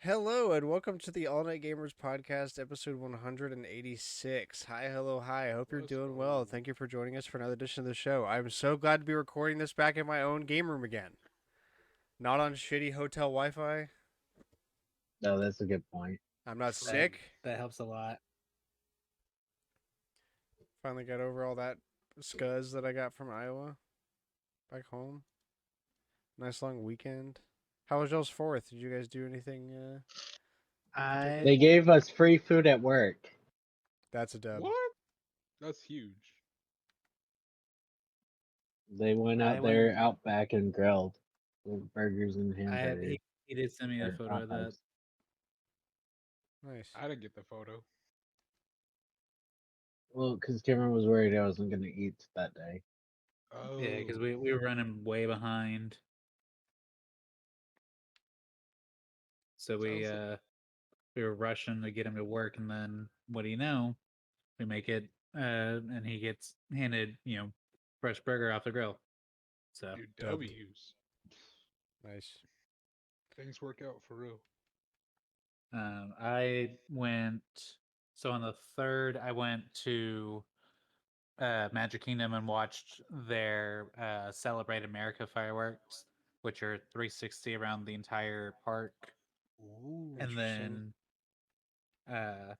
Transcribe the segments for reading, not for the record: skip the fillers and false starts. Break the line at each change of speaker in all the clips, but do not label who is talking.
Hello and welcome to the All Night Gamers Podcast, episode 186. Hi, hello, hi. I hope you're
Let's
doing well.
go.
Thank you for joining us for another edition of the show. I'm so glad to be recording this back in my own game room again. Not on shitty hotel Wi Fi.
No, that's a good point.
I'm not
True.
sick.
That helps a lot.
Finally got over all that scuzz that I got from Iowa back home. Nice long weekend. How was y'all's 4th? Did you guys do anything?
They gave us free food at work.
That's a dub.
What? That's huge.
They went
I
out there
went-
out back and grilled with burgers and
I had
hamburgers.
he did send me a
or
photo
hot
of that.
dogs.
Nice.
I didn't get the photo.
Well, because Cameron was worried I wasn't going to eat that day.
Oh.
Yeah, because we were running way behind. So we were rushing to get him to work, and then what do you know? We make it, and he gets handed fresh burger off the grill. So
Dude,
Dub.
W's.
Nice.
Things work out for real.
I went. So on the 3rd, I went to Magic Kingdom and watched their Celebrate America fireworks, which are 360 around the entire park.
Ooh.
And then I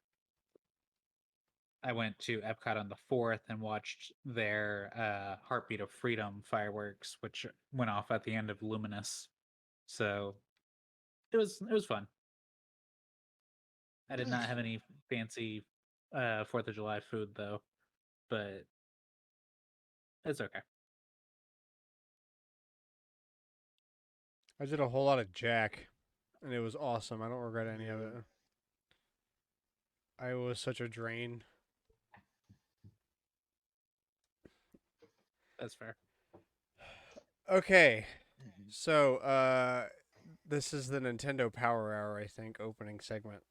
went to Epcot on the 4th and watched their Heartbeat of Freedom fireworks, which went off at the end of Luminous. So it was fun. I did not have any fancy 4th of July food though, but it's okay.
I did a whole lot of Jack, and it was awesome. I don't regret any of it. I was such a drain.
That's fair.
Okay, so this is the Nintendo Power Hour, I think, opening segment.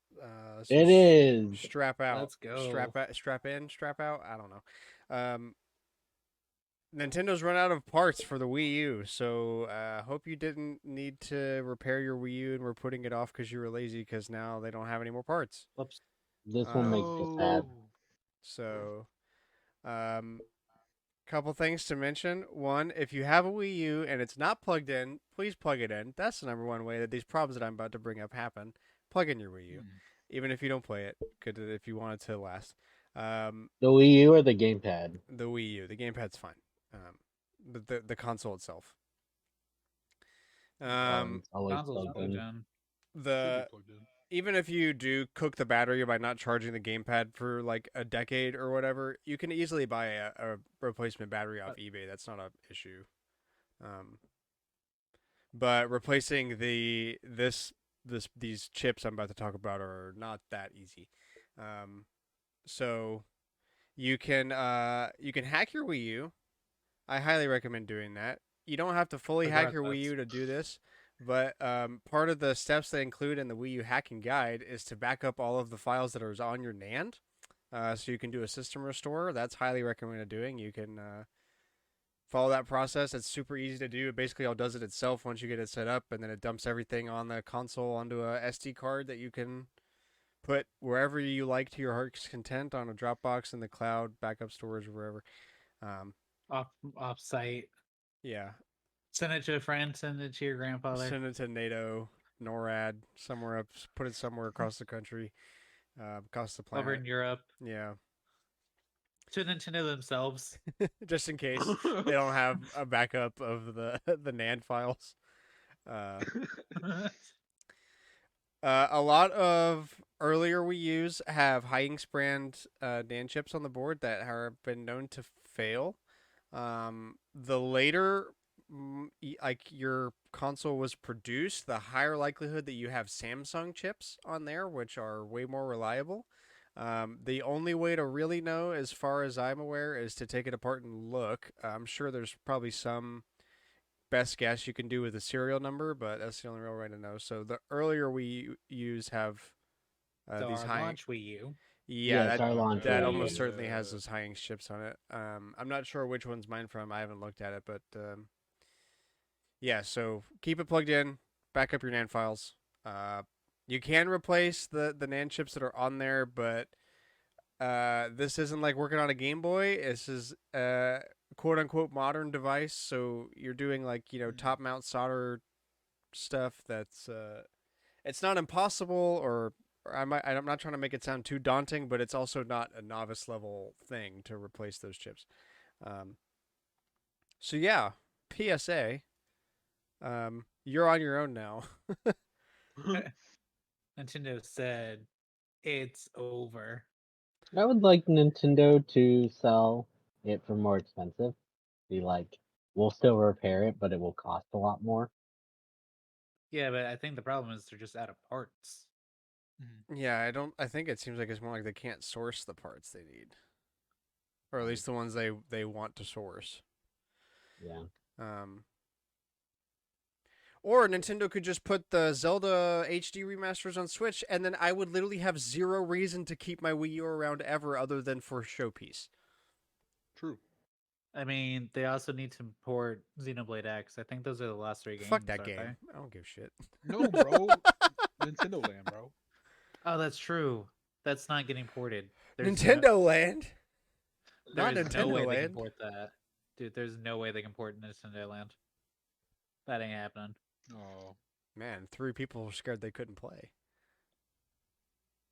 So
It is.
Strap out.
Let's go.
Strap in. Strap out. I don't know. Nintendo's run out of parts for the Wii U, so hope you didn't need to repair your Wii U and were putting it off because you were lazy. Because now they don't have any more parts.
Whoops.
This one makes me sad.
So, couple things to mention. One, if you have a Wii U and it's not plugged in, please plug it in. That's the number one way that these problems that I'm about to bring up happen. Plug in your Wii U, even if you don't play it. Good if you want it to last.
The Wii U or the gamepad?
The Wii U, the gamepad's fine. But the console itself.
It's always
Console's
plugged
plugged
in.
in.
The even if you do cook the battery by not charging the gamepad for like a decade or whatever, you can easily buy a replacement battery off eBay. That's not an issue. But replacing these chips I'm about to talk about are not that easy. So you can hack your Wii U. I highly recommend doing that. You don't have to fully hack your Wii U to do this, but part of the steps they include in the Wii U hacking guide is to back up all of the files that are on your NAND, so you can do a system restore. That's highly recommended doing. You can follow that process. It's super easy to do. It basically all does it itself once you get it set up, and then it dumps everything on the console onto a SD card that you can put wherever you like to your heart's content, on a Dropbox, in the cloud, backup storage, or wherever.
Off site.
Yeah.
Send it to a friend. Send it to your grandfather.
Send it to NATO, NORAD, somewhere up. Put it somewhere across the country, across the planet.
Over in Europe.
Yeah.
To Nintendo themselves.
Just in case they don't have a backup of the NAND files. A lot of earlier Wii U's have Hidings brand NAND chips on the board that have been known to fail. The later like your console was produced, the higher likelihood that you have Samsung chips on there, which are way more reliable. The only way to really know, as far as I'm aware, is to take it apart and look. I'm sure there's probably some best guess you can do with a serial number, but that's the only real way to know. So the earlier we use have
So
these
our
high
launch Wii U.
Yeah,
Yes, our launch
that
Wii
almost
U.
certainly has those high-end chips on it. I'm not sure which one's mine from. I haven't looked at it, but yeah. So keep it plugged in. Back up your NAND files. You can replace the NAND chips that are on there, but this isn't like working on a Game Boy. This is quote unquote modern device, so you're doing like top mount solder stuff. That's it's not impossible, or I'm not trying to make it sound too daunting, but it's also not a novice level thing to replace those chips. Um, so yeah, PSA. You're on your own now.
Nintendo said it's over.
I would like Nintendo to sell it for more expensive. Be like, we'll still repair it, but it will cost a lot more.
Yeah, but I think the problem is they're just out of parts.
Yeah, I don't. I think it seems like it's more like they can't source the parts they need, or at least the ones they want to source.
Yeah.
Or Nintendo could just put the Zelda HD remasters on Switch, and then I would literally have zero reason to keep my Wii U around ever, other than for showpiece.
True.
I mean, they also need to port Xenoblade X. I think those are the last 3 games.
Fuck that
aren't
game.
they?
I don't give a shit.
No, bro. Nintendo Land, bro.
Oh, that's true. That's not getting ported.
Nintendo Land. Not
There's no
Nintendo
way they can
Land.
port that. Dude, there's no way they can port Nintendo Land. That ain't happening.
Oh.
Man, 3 people were scared they couldn't play.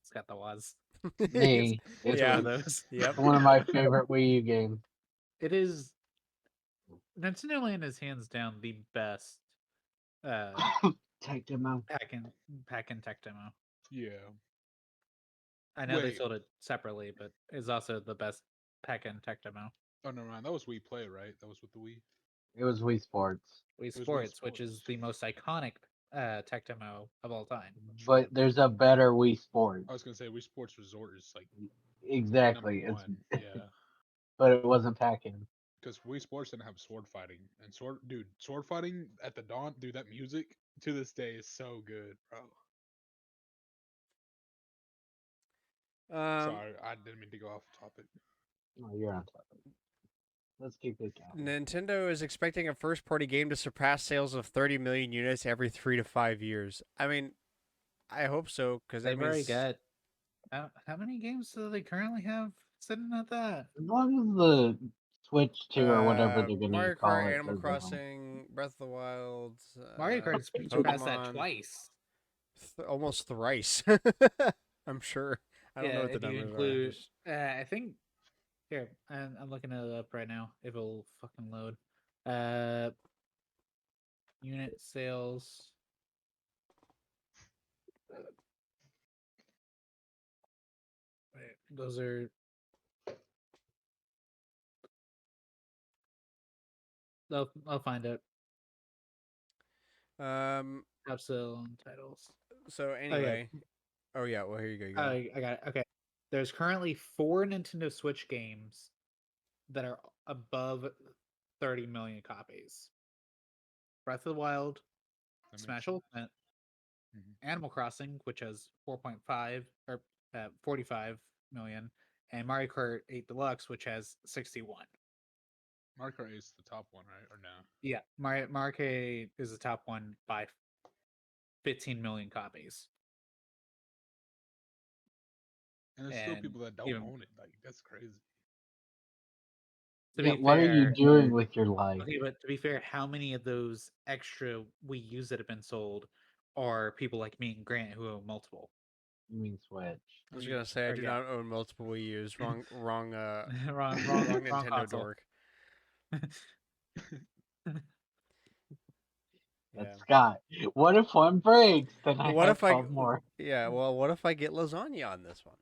It's got the was.
Me.
It's
Yeah.
one of those.
Yep.
One of my favorite Wii U games.
It is. Nintendo Land is hands down the best
Take them out.
pack and tech demo.
Yeah.
I know they
Wait.
sold it separately, but it's also the best pack and tech demo.
Oh, no, man. That was Wii Play, right? That was with the Wii.
It was Wii Sports.
Wii
was Wii
Sports, which is
Sports.
the most iconic tech demo of all time.
But there's a better Wii Sports.
I was gonna say Wii Sports Resort is like
Exactly.
number
It's
one. Yeah.
but it wasn't packing.
Because Wii Sports didn't have sword fighting, and sword fighting at the dawn, dude, that music to this day is so good, bro. Sorry, I didn't mean to go off topic.
Oh, you're on top of it. Let's keep it going.
Nintendo is expecting a first-party game to surpass sales of 30 million units every 3 to 5 years. I mean, I hope so, because that
They've already
means
got. How many games do they currently have sitting at that?
As long as the Switch 2 or whatever they're gonna
Mario
call
Kart,
it.
Animal
goes down.
Crossing, Breath of the Wild,
Mario Kart's
Pokemon,
passed that twice.
Almost thrice. I'm sure. I don't know what the
if you
numbers
include,
are.
I think. Here, I'm looking it up right now. If it'll fucking load. Unit sales. Wait, those are. I'll find it. Top sale and titles.
So anyway, oh yeah. Well, here you go. You got it.
I got it. Okay. There's currently 4 Nintendo Switch games that are above 30 million copies. Breath of the Wild,
That makes
Smash
sense.
Ultimate,
Mhm.
Animal Crossing, which has 4.5 or 45 million, and Mario Kart 8 Deluxe, which has 61.
Mario Kart 8 is the top one, right? Or no?
Yeah, Mario Kart 8 is the top one by 15 million copies.
And there's still
And
people that don't
even-
own it. Like, that's crazy.
To
Yeah,
be
what are you
fair,
doing with your life?
okay, but to be fair, how many of those extra Wii U's that have been sold are people like me and Grant who own multiple?
You mean Switch?
I was gonna say I
Or,
do
yeah.
not own multiple Wii U's. Wrong,
wrong,
wrong Nintendo
console.
dork.
That's
Yeah.
Scott. What if one breaks? Then I
What
have
if I?
12 more.
Yeah. Well, what if I get lasagna on this one?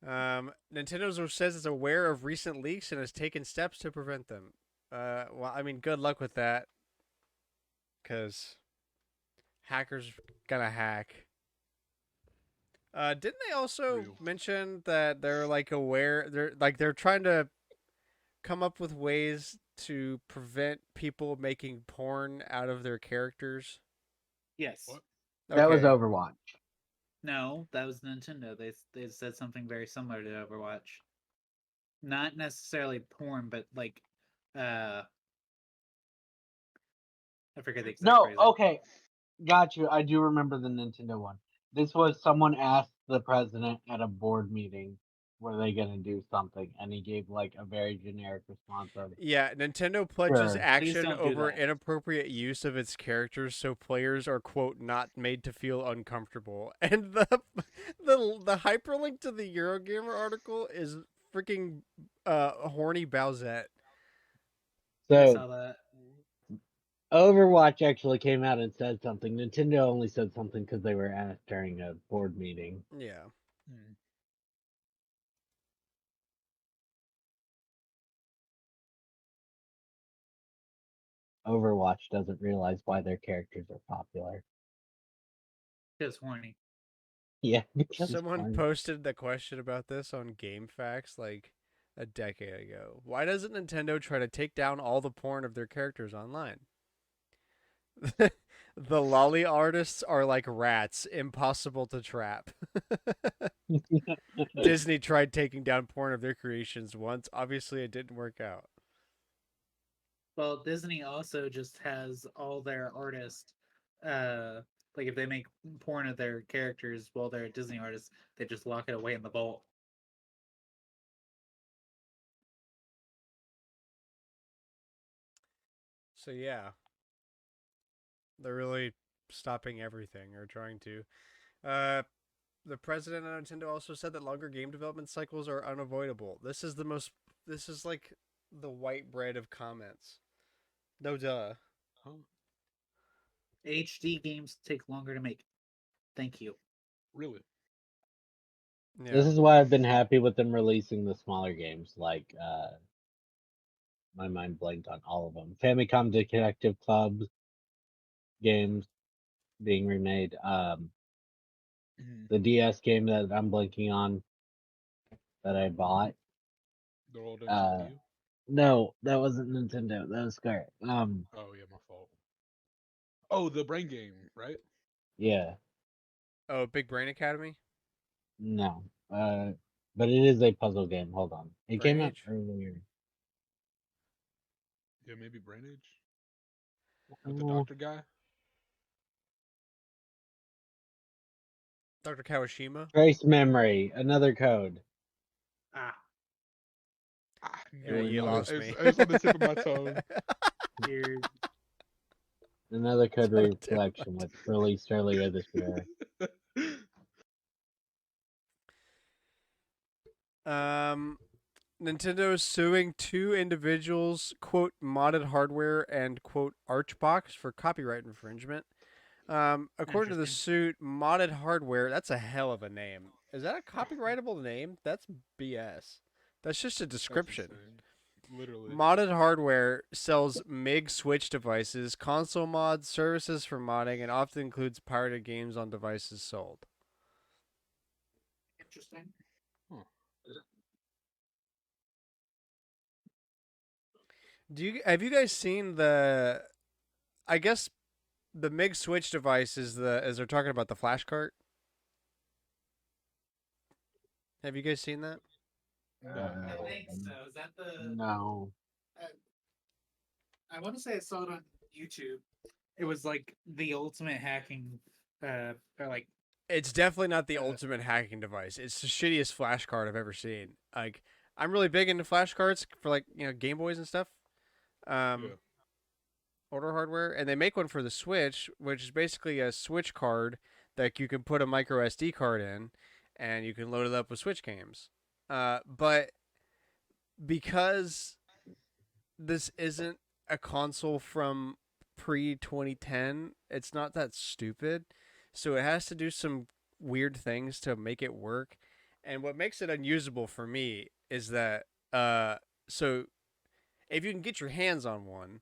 Nintendo says it's aware of recent leaks and has taken steps to prevent them. Well, I mean, good luck with that, because hackers gonna hack. Didn't they also
Real.
mention that they're like aware? They're trying to come up with ways to prevent people making porn out of their characters.
Yes.
What?
That was
Okay.
Overwatch.
No, that was Nintendo. They said something very similar to Overwatch. Not necessarily porn, but like I forget the exact
No,
phrasing.
okay. got you. I do remember the Nintendo one. This was someone asked the president at a board meeting, were they going to do something? And he gave like a very generic response of,
Yeah, Nintendo pledges
sure.
Please
action
don't do
over
that.
inappropriate use of its characters so players are quote not made to feel uncomfortable. And the hyperlink to the Eurogamer article is freaking horny Bowsette.
I
So
saw that.
Overwatch actually came out and said something. Nintendo only said something because they were asked during a board meeting.
Yeah.
Hmm.
Overwatch doesn't realize why their characters are popular.
Just horny.
Yeah, because
Someone
fun.
posted the question about this on GameFAQs like a decade ago. Why doesn't Nintendo try to take down all the porn of their characters online? The lolly artists are like rats, impossible to trap. Disney tried taking down porn of their creations once. Obviously, it didn't work out.
Well, Disney also just has all their artists. Like if they make porn of their characters while they're Disney artists, they just lock it away in the vault.
So yeah, they're really stopping everything or trying to. Uh, the president of Nintendo also said that longer game development cycles are unavoidable. This is the most. This is like the white bread of comments. No duh.
Huh?
HD games take longer to make. Thank you.
Really?
Yeah.
This is why I've been happy with them releasing the smaller games. Like, my mind blanked on all of them. Famicom Detective Club games being remade.
Mhm.
The DS game that I'm blanking on that I bought.
They're all done shipped to
Uh,
you?
no, that wasn't Nintendo. That was Square.
Oh yeah, my fault. Oh, the brain game, right?
Yeah,
Oh, Big Brain Academy.
no. But it is a puzzle game. Hold on, it
Brain
came out
Age.
earlier.
Yeah, maybe Brain Age with the
Oh,
doctor guy.
Dr. Kawashima.
Trace Memory, another code.
Ah,
I
Yeah,
knew it.
you
Another,
lost me.
It was on the tip of my tongue.
you're
another code
So damn
collection, which released earlier this year.
Um, Nintendo is suing two individuals, quote, modded hardware and, quote, Archbox for copyright infringement. According to the
interesting.
suit, modded hardware, that's a hell of a name. Is that a copyrightable name? That's BS. That's just a
That's
description.
insane. Literally.
Modded hardware sells MIG switch devices, console mods, services for modding, and often includes pirated games on devices sold.
Interesting.
Huh.
Have you guys seen the? I guess the MIG switch device is the as they're talking about the flash cart. Have you guys seen that?
No, I
I
haven't.
think so. Is that the?
No.
I want to say I saw it on YouTube. It was like the ultimate hacking, or like
It's definitely not the
uh,
ultimate hacking device. It's the shittiest flash card I've ever seen. Like I'm really big into flash cards for like Game Boys and stuff.
Yeah.
Um, older hardware, and they make one for the Switch, which is basically a Switch card that you can put a micro SD card in, and you can load it up with Switch games. But because this isn't a console from pre 2010, it's not that stupid. So it has to do some weird things to make it work. And what makes it unusable for me is that so if you can get your hands on one,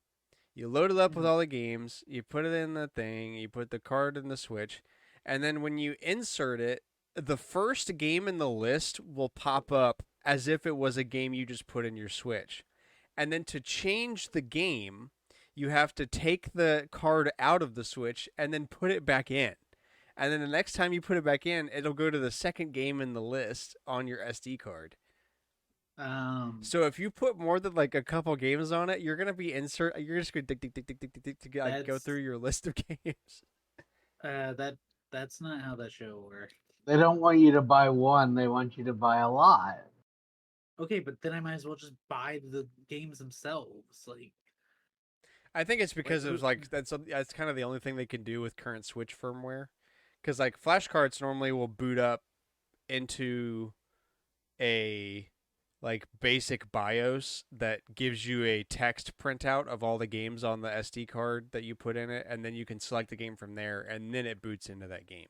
you load it up with all the games, you put it in the thing, you put the card in the Switch, and then when you insert it, the first game in the list will pop up as if it was a game you just put in your Switch. And then to change the game, you have to take the card out of the Switch and then put it back in. And then the next time you put it back in, it'll go to the second game in the list on your SD card. So if you put more than like a couple games on it, you're gonna be insert. You're just gonna go
that's
through your list of games.
That's not how that show works.
They don't want you to buy one; they want you to buy a lot.
Okay, but then I might as well just buy the games themselves. Like,
I think it's because it
who-
was like that's kind of the only thing they can do with current Switch firmware, because like flashcards normally will boot up into a like basic BIOS that gives you a text printout of all the games on the SD card that you put in it, and then you can select the game from there, and then it boots into that game.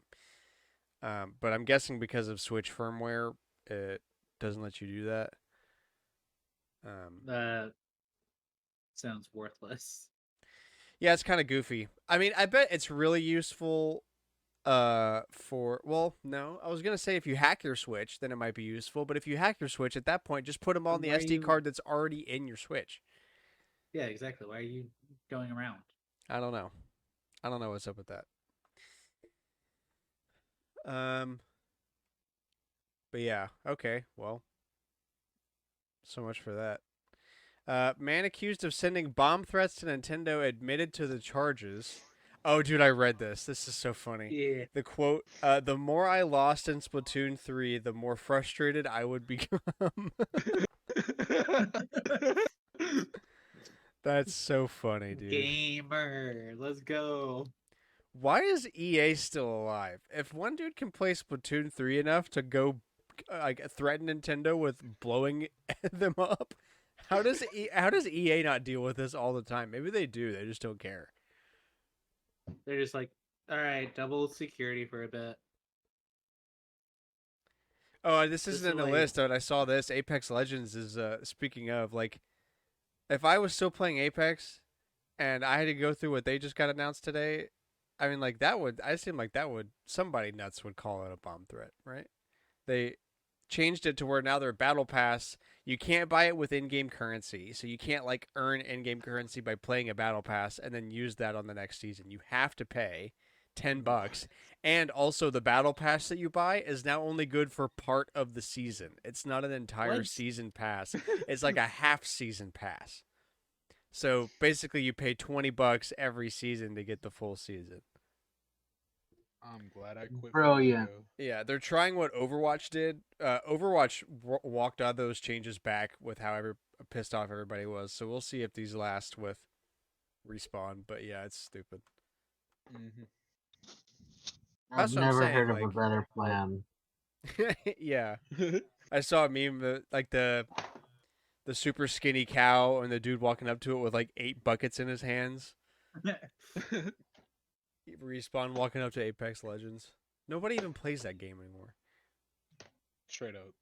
But I'm guessing because of Switch firmware, it doesn't let you do that.
sounds worthless.
Yeah, it's kind of goofy. I mean, I bet it's really useful for, well, no, I was gonna say if you hack your Switch, then it might be useful. But if you hack your Switch at that point, just put them on the
Why are
SD
you-
card that's already in your Switch.
Yeah, exactly. Why are you going around?
I don't know. I don't know what's up with that. But yeah, okay, well, so much for that. Man accused of sending bomb threats to Nintendo admitted to the charges. Oh, dude, I read this. This is so funny.
Yeah.
The quote, the more I lost in Splatoon 3, the more frustrated I would become. That's so funny, dude.
Gamer, let's go.
Why is EA still alive? If one dude can play Splatoon 3 enough to go like threaten Nintendo with blowing them up, how does EA not deal with this all the time? Maybe they do. They just don't care.
They're just like, all right, double security for a bit.
Oh, this
Just
isn't in the
like-
list, but I saw this. Apex Legends is speaking of, like, if I was still playing Apex and I had to go through what they just got announced today, I mean, like, I seem like that would, somebody nuts would call it a bomb threat, right? They changed it to where now their battle pass, you can't buy it with in-game currency, so you can't like earn in-game currency by playing a battle pass and then use that on the next season. You have to pay $10, and also the battle pass that you buy is now only good for part of the season. It's not an entire
What?
season pass. It's like a half season pass. So basically you pay $20 every season to get the full season.
I'm glad I quit.
Brilliant.
Flamingo.
Yeah, they're trying what Overwatch did. Overwatch walked all those changes back with how pissed off everybody was. So we'll see if these last with Respawn. But yeah, it's stupid.
Mm-hmm.
That's
I've
what I'm
never
saying,
heard of a
like-
better plan.
Yeah, I saw a meme that, like the super skinny cow and the dude walking up to it with like 8 buckets in his hands. Respawn walking up to Apex Legends. Nobody even plays that game anymore.
Straight up.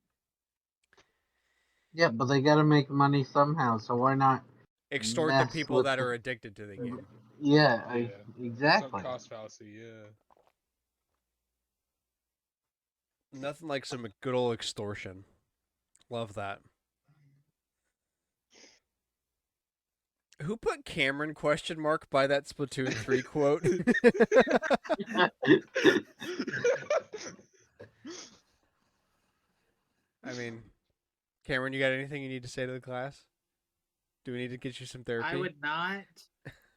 Yeah, but they gotta make money somehow, so why not?
Extort the
Mess
people
with
that
the-
are addicted to the game.
Yeah,
Yeah.
exactly.
Some cost fallacy. Yeah.
Nothing like some good old extortion. Love that. Who put Cameron question mark by that Splatoon 3 quote? I mean, Cameron, you got anything you need to say to the class? Do we need to get you some therapy?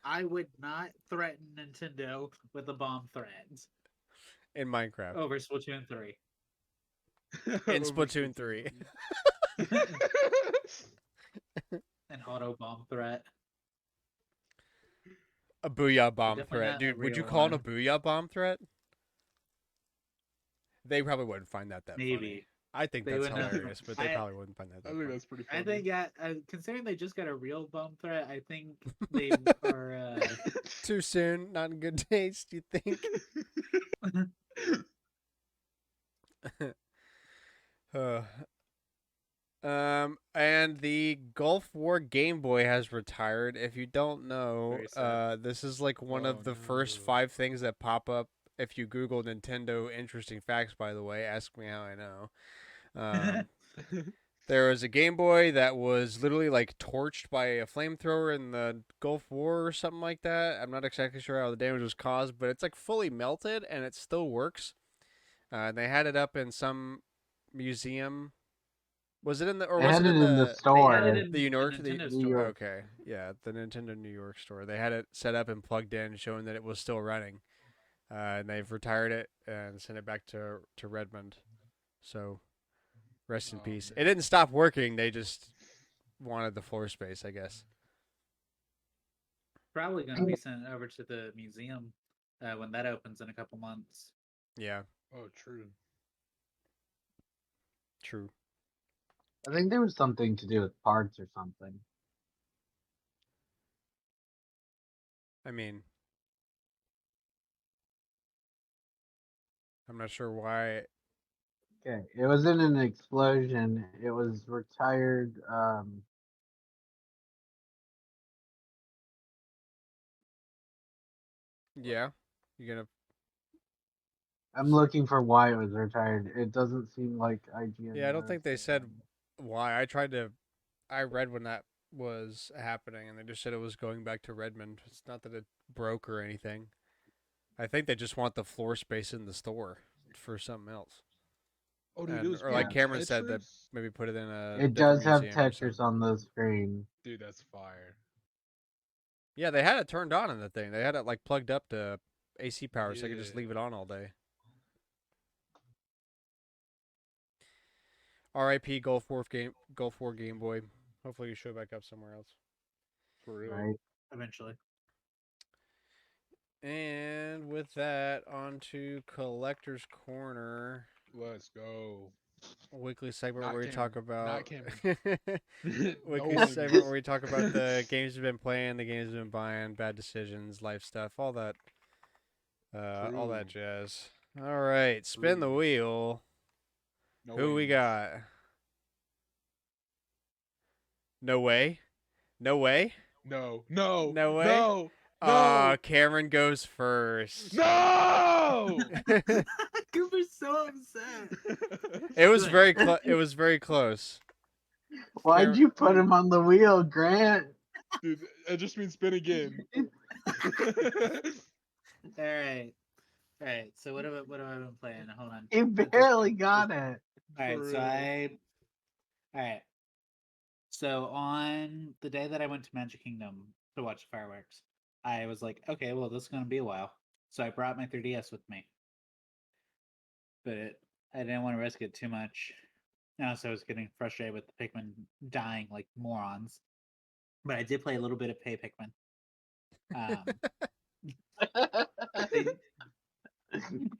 I would not threaten Nintendo with a bomb threat
In Minecraft.
over Splatoon 3.
In Splatoon 3.
An auto bomb threat.
A booyah bomb
Definitely
threat.
not a
Dude, would you
real
call it a
one.
booyah bomb threat? They probably wouldn't find that funny.
Maybe.
I think
They
that's
would not.
hilarious, but they
I-
probably wouldn't find that
I
funny.
think that's pretty funny.
I think, yeah, considering they just got a real bomb threat, I think they are.
Too soon, not in good taste, you think? Uh, and the Gulf War Game Boy has retired. If you don't know,
Very sad.
this is like one
Oh,
of the first
no.
5 things that pop up if you Google Nintendo interesting facts, by the way. Ask me how I know. There was a Game Boy that was literally like torched by a flamethrower in the Gulf War or something like that. I'm not exactly sure how the damage was caused, but it's like fully melted and it still works. They had it up in some museum. Was it in the or
They
was
had
it in the
store.
They had it in
the New York
the Nintendo
New
store.
York.
Okay, yeah, the Nintendo New York store. They had it set up and plugged in, showing that it was still running. and they've retired it and sent it back to Redmond. So rest in
Oh
peace. It
man.
didn't stop working. They just wanted the floor space, I guess.
Probably going to be sent over to the museum when that opens in a couple months.
Yeah,
Oh, true.
true.
I think there was something to do with parts or something.
I mean, I'm not sure why.
Okay, it was in an explosion. It was retired.
Yeah, you're gonna.
I'm looking for why it was retired. It doesn't seem like IGN
Yeah, I don't
knows.
think they said why. I tried to. I read when that was happening, and they just said it was going back to Redmond. It's not that it broke or anything. I think they just want the floor space in the store for something else.
Oh, dude, it
And
was
or like
Yeah,
playing
Cameron said that
Tetris.
maybe put it in a
it
different
does have
museum or
Tetris
something.
on the screen.
Dude, that's fire.
Yeah, they had it turned on in the thing. They had it like plugged up to AC power, so I could just
Yeah.
leave it on all day. R.I.P. Gulf War Game Boy. Hopefully you show back up somewhere else.
For real.
Right.
Eventually.
And with that, on to Collector's Corner,
Let's go.
a weekly segment
Not
where we talk
Cameron. Not
about
Cameron. No
weekly
one.
segment where we talk about the games we've been playing, the games we've been buying, bad decisions, life stuff, all that
True.
jazz. All right, spin the
True.
wheel.
No
Who we
whammies.
got? No way. No way.
No. No.
No way.
No. No.
Cameron goes first.
No.
Cooper's so upset.
It was
Good.
very close. It was very close.
Why'd
Cameron,
you put him on the wheel, Grant?
Dude, it just means spin again.
All right. All right. So what have I been playing? Hold on.
He barely got it.
All right.
For
So
real.
All right. So on the day that I went to Magic Kingdom to watch fireworks, I was like, okay, well, this is gonna be a while. So I brought my 3DS with me, but I didn't want to risk it too much. So I was getting frustrated with the Pikmin dying like morons. But I did play a little bit of Pay Pikmin.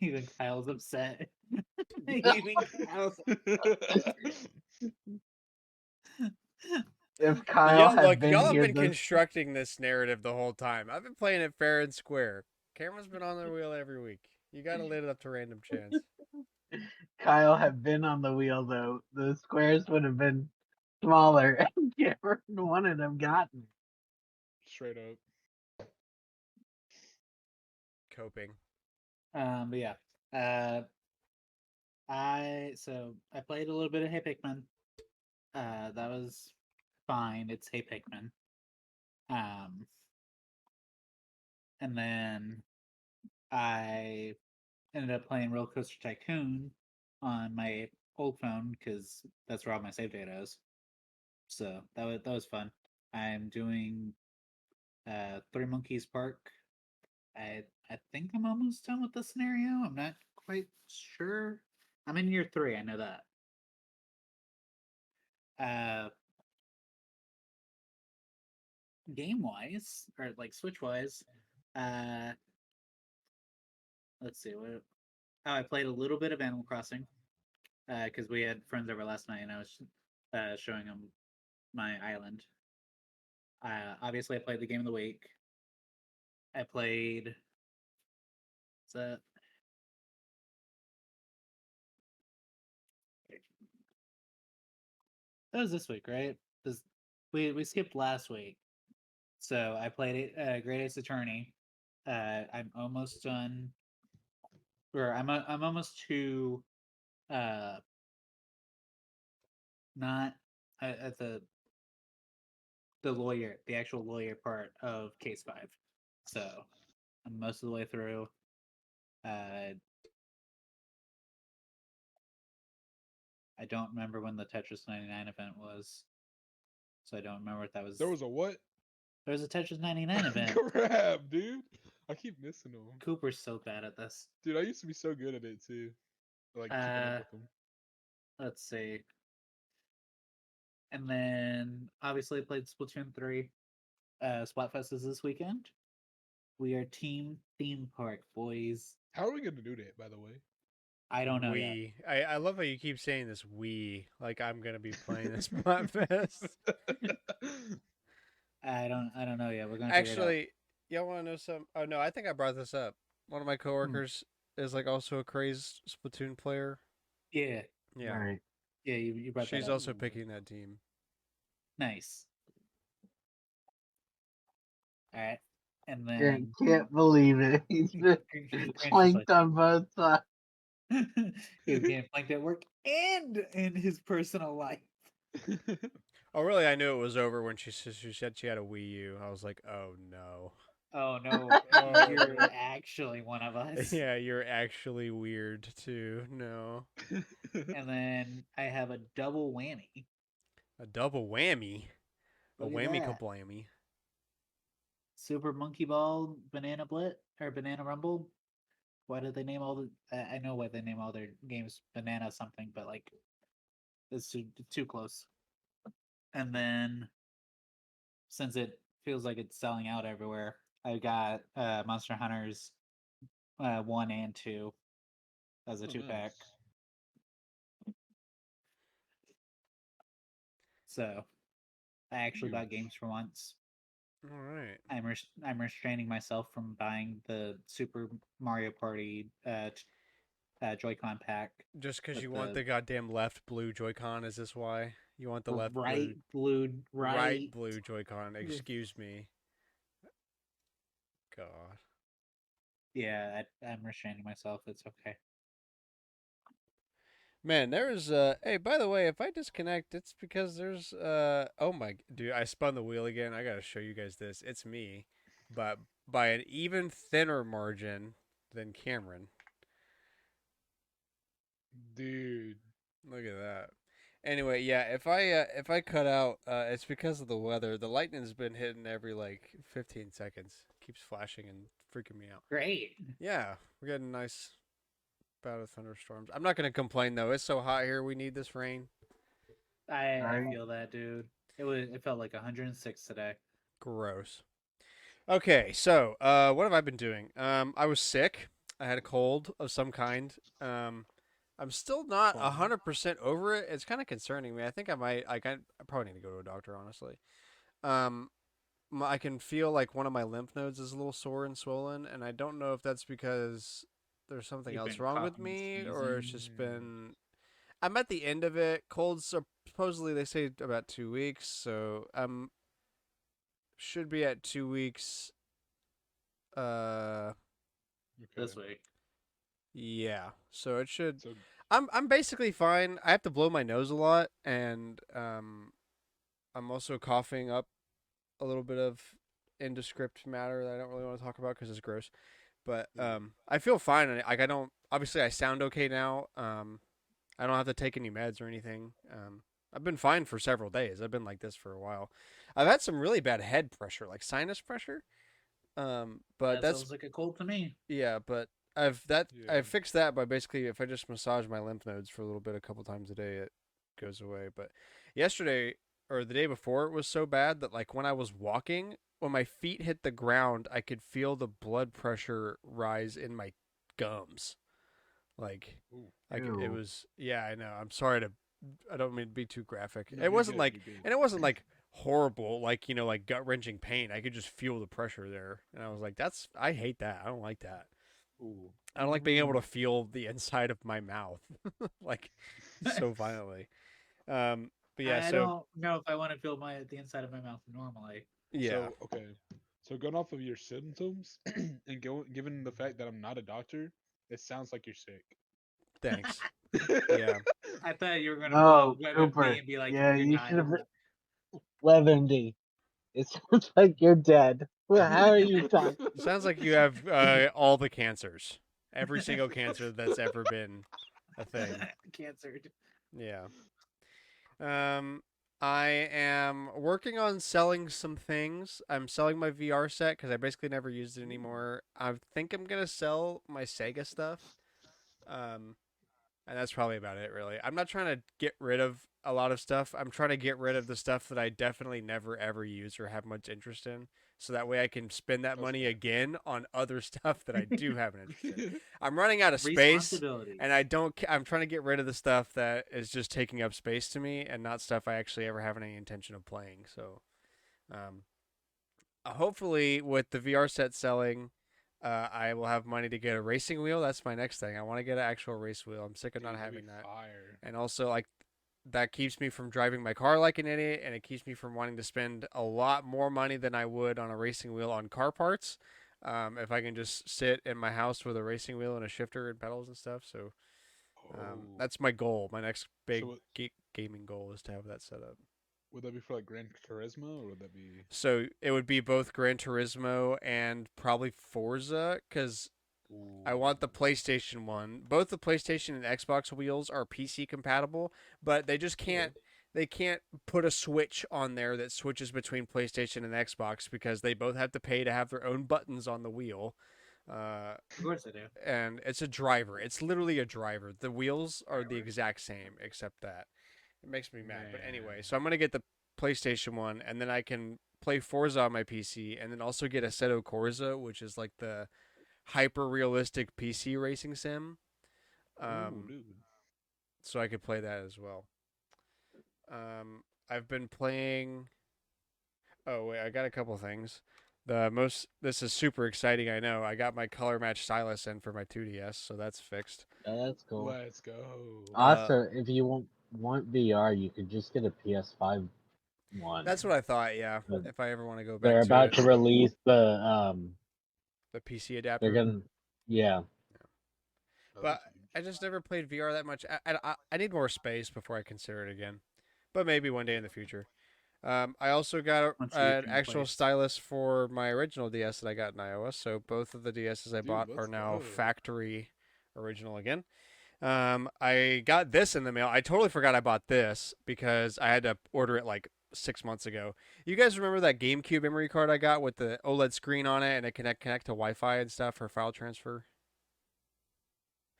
Even Kyle's upset. Even Kyle's
If Kyle had been
y'all have
here,
been constructing this narrative the whole time. I've been playing it fair and square. Cameron's been on the wheel every week. You got to leave it up to random chance.
Kyle had been on the wheel, though, the squares would have been smaller, and Cameron wouldn't have gotten it.
Straight up.
Coping.
But yeah. I played a little bit of Hey Pikmin. That was fine. It's Hey Pikmin. And then I ended up playing Roller Coaster Tycoon on my old phone because that's where all my save data is. So that was fun. I'm doing Three Monkeys Park. I think I'm almost done with the scenario. I'm not quite sure. I'm in year 3. I know that. Game wise, or like Switch wise, let's see what. Oh, I played a little bit of Animal Crossing because we had friends over last night, and I was showing them my island. Obviously, I played the game of the week. I played. What's that? That was this week, right? This we skipped last week, so I played Great Ace Attorney. I'm almost done, or I'm almost to not at the lawyer, the actual lawyer part of Case 5. So I'm most of the way through. I don't remember when the Tetris 99 event was, so I don't remember if that was.
There was a what?
There was a Tetris 99 event.
Crap, dude. I keep missing them.
Cooper's so bad at this.
Dude, I used to be so good at it too. Like keeping up with them.
Let's see. And then obviously I played Splatoon 3. Splatfest is this weekend. We are Team Theme Park, boys.
How are we gonna do that, by the way?
I don't know yet.
We. I love how you keep saying this. We like I'm gonna be playing this Splatfest.
I don't know yet. We're gonna figure it
Actually, y'all want to know some? Oh no, I think I brought this up. One of my coworkers is like also a crazed Splatoon player.
out. Yeah,
Yeah,
Right.
yeah. You brought
she's
that up.
also picking that team.
Nice. All right, and then
Can't believe it. He's been flanked on both sides.
he's getting flanked at work and in his personal life.
Oh really? I knew it was over when she said she had a Wii U. I was like, oh no.
Oh no,
Oh,
you're
no.
actually one of us.
Yeah, you're actually weird too. No,
And then I have a double whammy.
a double whammy, a
Look at
whammy
that.
kablammy.
Super Monkey Ball, Banana Blit, or Banana Rumble. Why did they name all the? I know why they name all their games Banana something, but like it's too close. And then, since it feels like it's selling out everywhere, I got Monster Hunters 1 and 2 as a 2-pack. So I actually bought games for once.
All right.
I'm restraining myself from buying the Super Mario Party Joy-Con pack.
Just because
with
you want the goddamn left blue Joy-Con, is this why? You want the left
right
blue,
blue
right blue Joy-Con? Excuse me. God.
Yeah, I'm restraining myself. It's okay.
Man, there's hey, by the way, if I disconnect, it's because there's oh my dude, I spun the wheel again. I gotta show you guys this. It's me, but by an even thinner margin than Cameron.
Dude.
Look at that. Anyway, yeah, if I cut out, it's because of the weather. The lightning's been hitting every like 15 seconds. Keeps flashing and freaking me out.
Great.
Yeah, we're getting a nice bout of thunderstorms. I'm not gonna complain though. It's so hot here. We need this rain.
I
Right.
feel that, dude. It felt like 106 today.
Gross. Okay, so what have I been doing? I was sick. I had a cold of some kind. I'm still not
Fun.
100% over it. It's kind of concerning me. I think I might. I probably need to go to a doctor, honestly. Um, I can feel like one of my lymph nodes is a little sore and swollen, and I don't know if that's because there's something
You've
else
been
wrong with
coughing and
me, or it's
sneezing.
just been. I'm at the end of it. Colds are supposedly they say about 2 weeks, so should be at 2 weeks.
This week.
Yeah. So it should.
So
I'm basically fine. I have to blow my nose a lot, and I'm also coughing up a little bit of indescript matter that I don't really want to talk about because it's gross. But I feel fine. Like I don't. Obviously, I sound okay now. I don't have to take any meds or anything. I've been fine for several days. I've been like this for a while. I've had some really bad head pressure, like sinus pressure. But
That
that's
sounds like a cold to me.
yeah. But
Yeah.
I fixed that by basically if I just massage my lymph nodes for a little bit, a couple times a day, it goes away. But yesterday or the day before, it was so bad that like when I was walking, when my feet hit the ground, I could feel the blood pressure rise in my gums. Like,
Ooh.
it
Ew.
was yeah. I know. I'm sorry to. I don't mean to be too graphic.
No,
It
you're
wasn't
good,
like,
you're good.
and it wasn't like horrible, like like gut wrenching pain. I could just feel the pressure there, and I was like, "That's I hate that. I don't like that.
Ooh.
I don't like being able to feel the inside of my mouth, like so violently." But yeah,
I
so
don't know if I want to feel the inside of my mouth normally.
yeah,
So okay. So going off of your symptoms and given the fact that I'm not a doctor, it sounds like you're sick.
thanks. Yeah,
I thought you were gonna
Oh,
pull up
Cooper.
WebMD and be like,
Yeah,
"You're
you
not."
should have. WebMD. It sounds like you're dead. Well, how are you talking?
it sounds like you have all the cancers, every single cancer that's ever been a thing.
Cancer.
Yeah. Um, I am working on selling some things. I'm selling my VR set because I basically never used it anymore. I think I'm gonna sell my Sega stuff. Um, And that's probably about it, really. I'm not trying to get rid of a lot of stuff. I'm trying to get rid of the stuff that I definitely never ever use or have much interest in. So that way I can spend that
That's
money
fair.
again on other stuff that I do have an interest in. I'm running out of space
Responsibility.
and I don't I'm trying to get rid of the stuff that is just taking up space to me and not stuff I actually ever have any intention of playing. So um, hopefully with the VR set selling, I will have money to get a racing wheel. That's my next thing. I want to get an actual race wheel. I'm sick of
Dude,
not
that'd be
having that.
fire.
And also, like, that keeps me from driving my car like an idiot, and it keeps me from wanting to spend a lot more money than I would on a racing wheel on car parts. If I can just sit in my house with a racing wheel and a shifter and pedals and stuff. So
Oh,
that's my goal. My next big
so
gaming goal is to have that set up.
would that be for like Gran Turismo, or would that be?
So it would be both Gran Turismo and probably Forza, because I want the
Ooh.
PlayStation one. Both the PlayStation and Xbox wheels are PC compatible, but they just can't.
Okay.
They can't put a switch on there that switches between PlayStation and Xbox because they both have to pay to have their own buttons on the wheel.
Of course I do.
And it's a driver. It's literally a driver. The wheels are the
Driver.
exact same, except that it makes me mad. But anyway,
Man.
so I'm gonna get the PlayStation one, and then I can play Forza on my PC, and then also get Assetto Corsa, which is like the hyper realistic PC racing sim.
Ooh,
Um,
dude.
so I could play that as well. I've been playing. Oh wait, I got a couple things. This is super exciting. I know. I got my color match stylus in for my 2DS, so that's fixed.
That's cool.
Let's go.
Also, if you want VR, you could just get a PS5 one.
That's what I thought. Yeah,
But
if I ever want to go
they're
back to
about
it,
to release
the PC
they're
adapter.
gonna yeah.
Oh,
But
that's huge.
I just never played VR that much. I need more space before I consider it again. But maybe one day in the future. I also got
Once you reach
an
your
actual
place.
stylus for my original DS that I got in iOS. So both of the DSs I
Dude,
bought are
let's
now
go.
factory original again. I got this in the mail. I totally forgot I bought this because I had to order it like 6 months ago. You guys remember that GameCube memory card I got with the OLED screen on it and it connect to Wi-Fi and stuff for file transfer?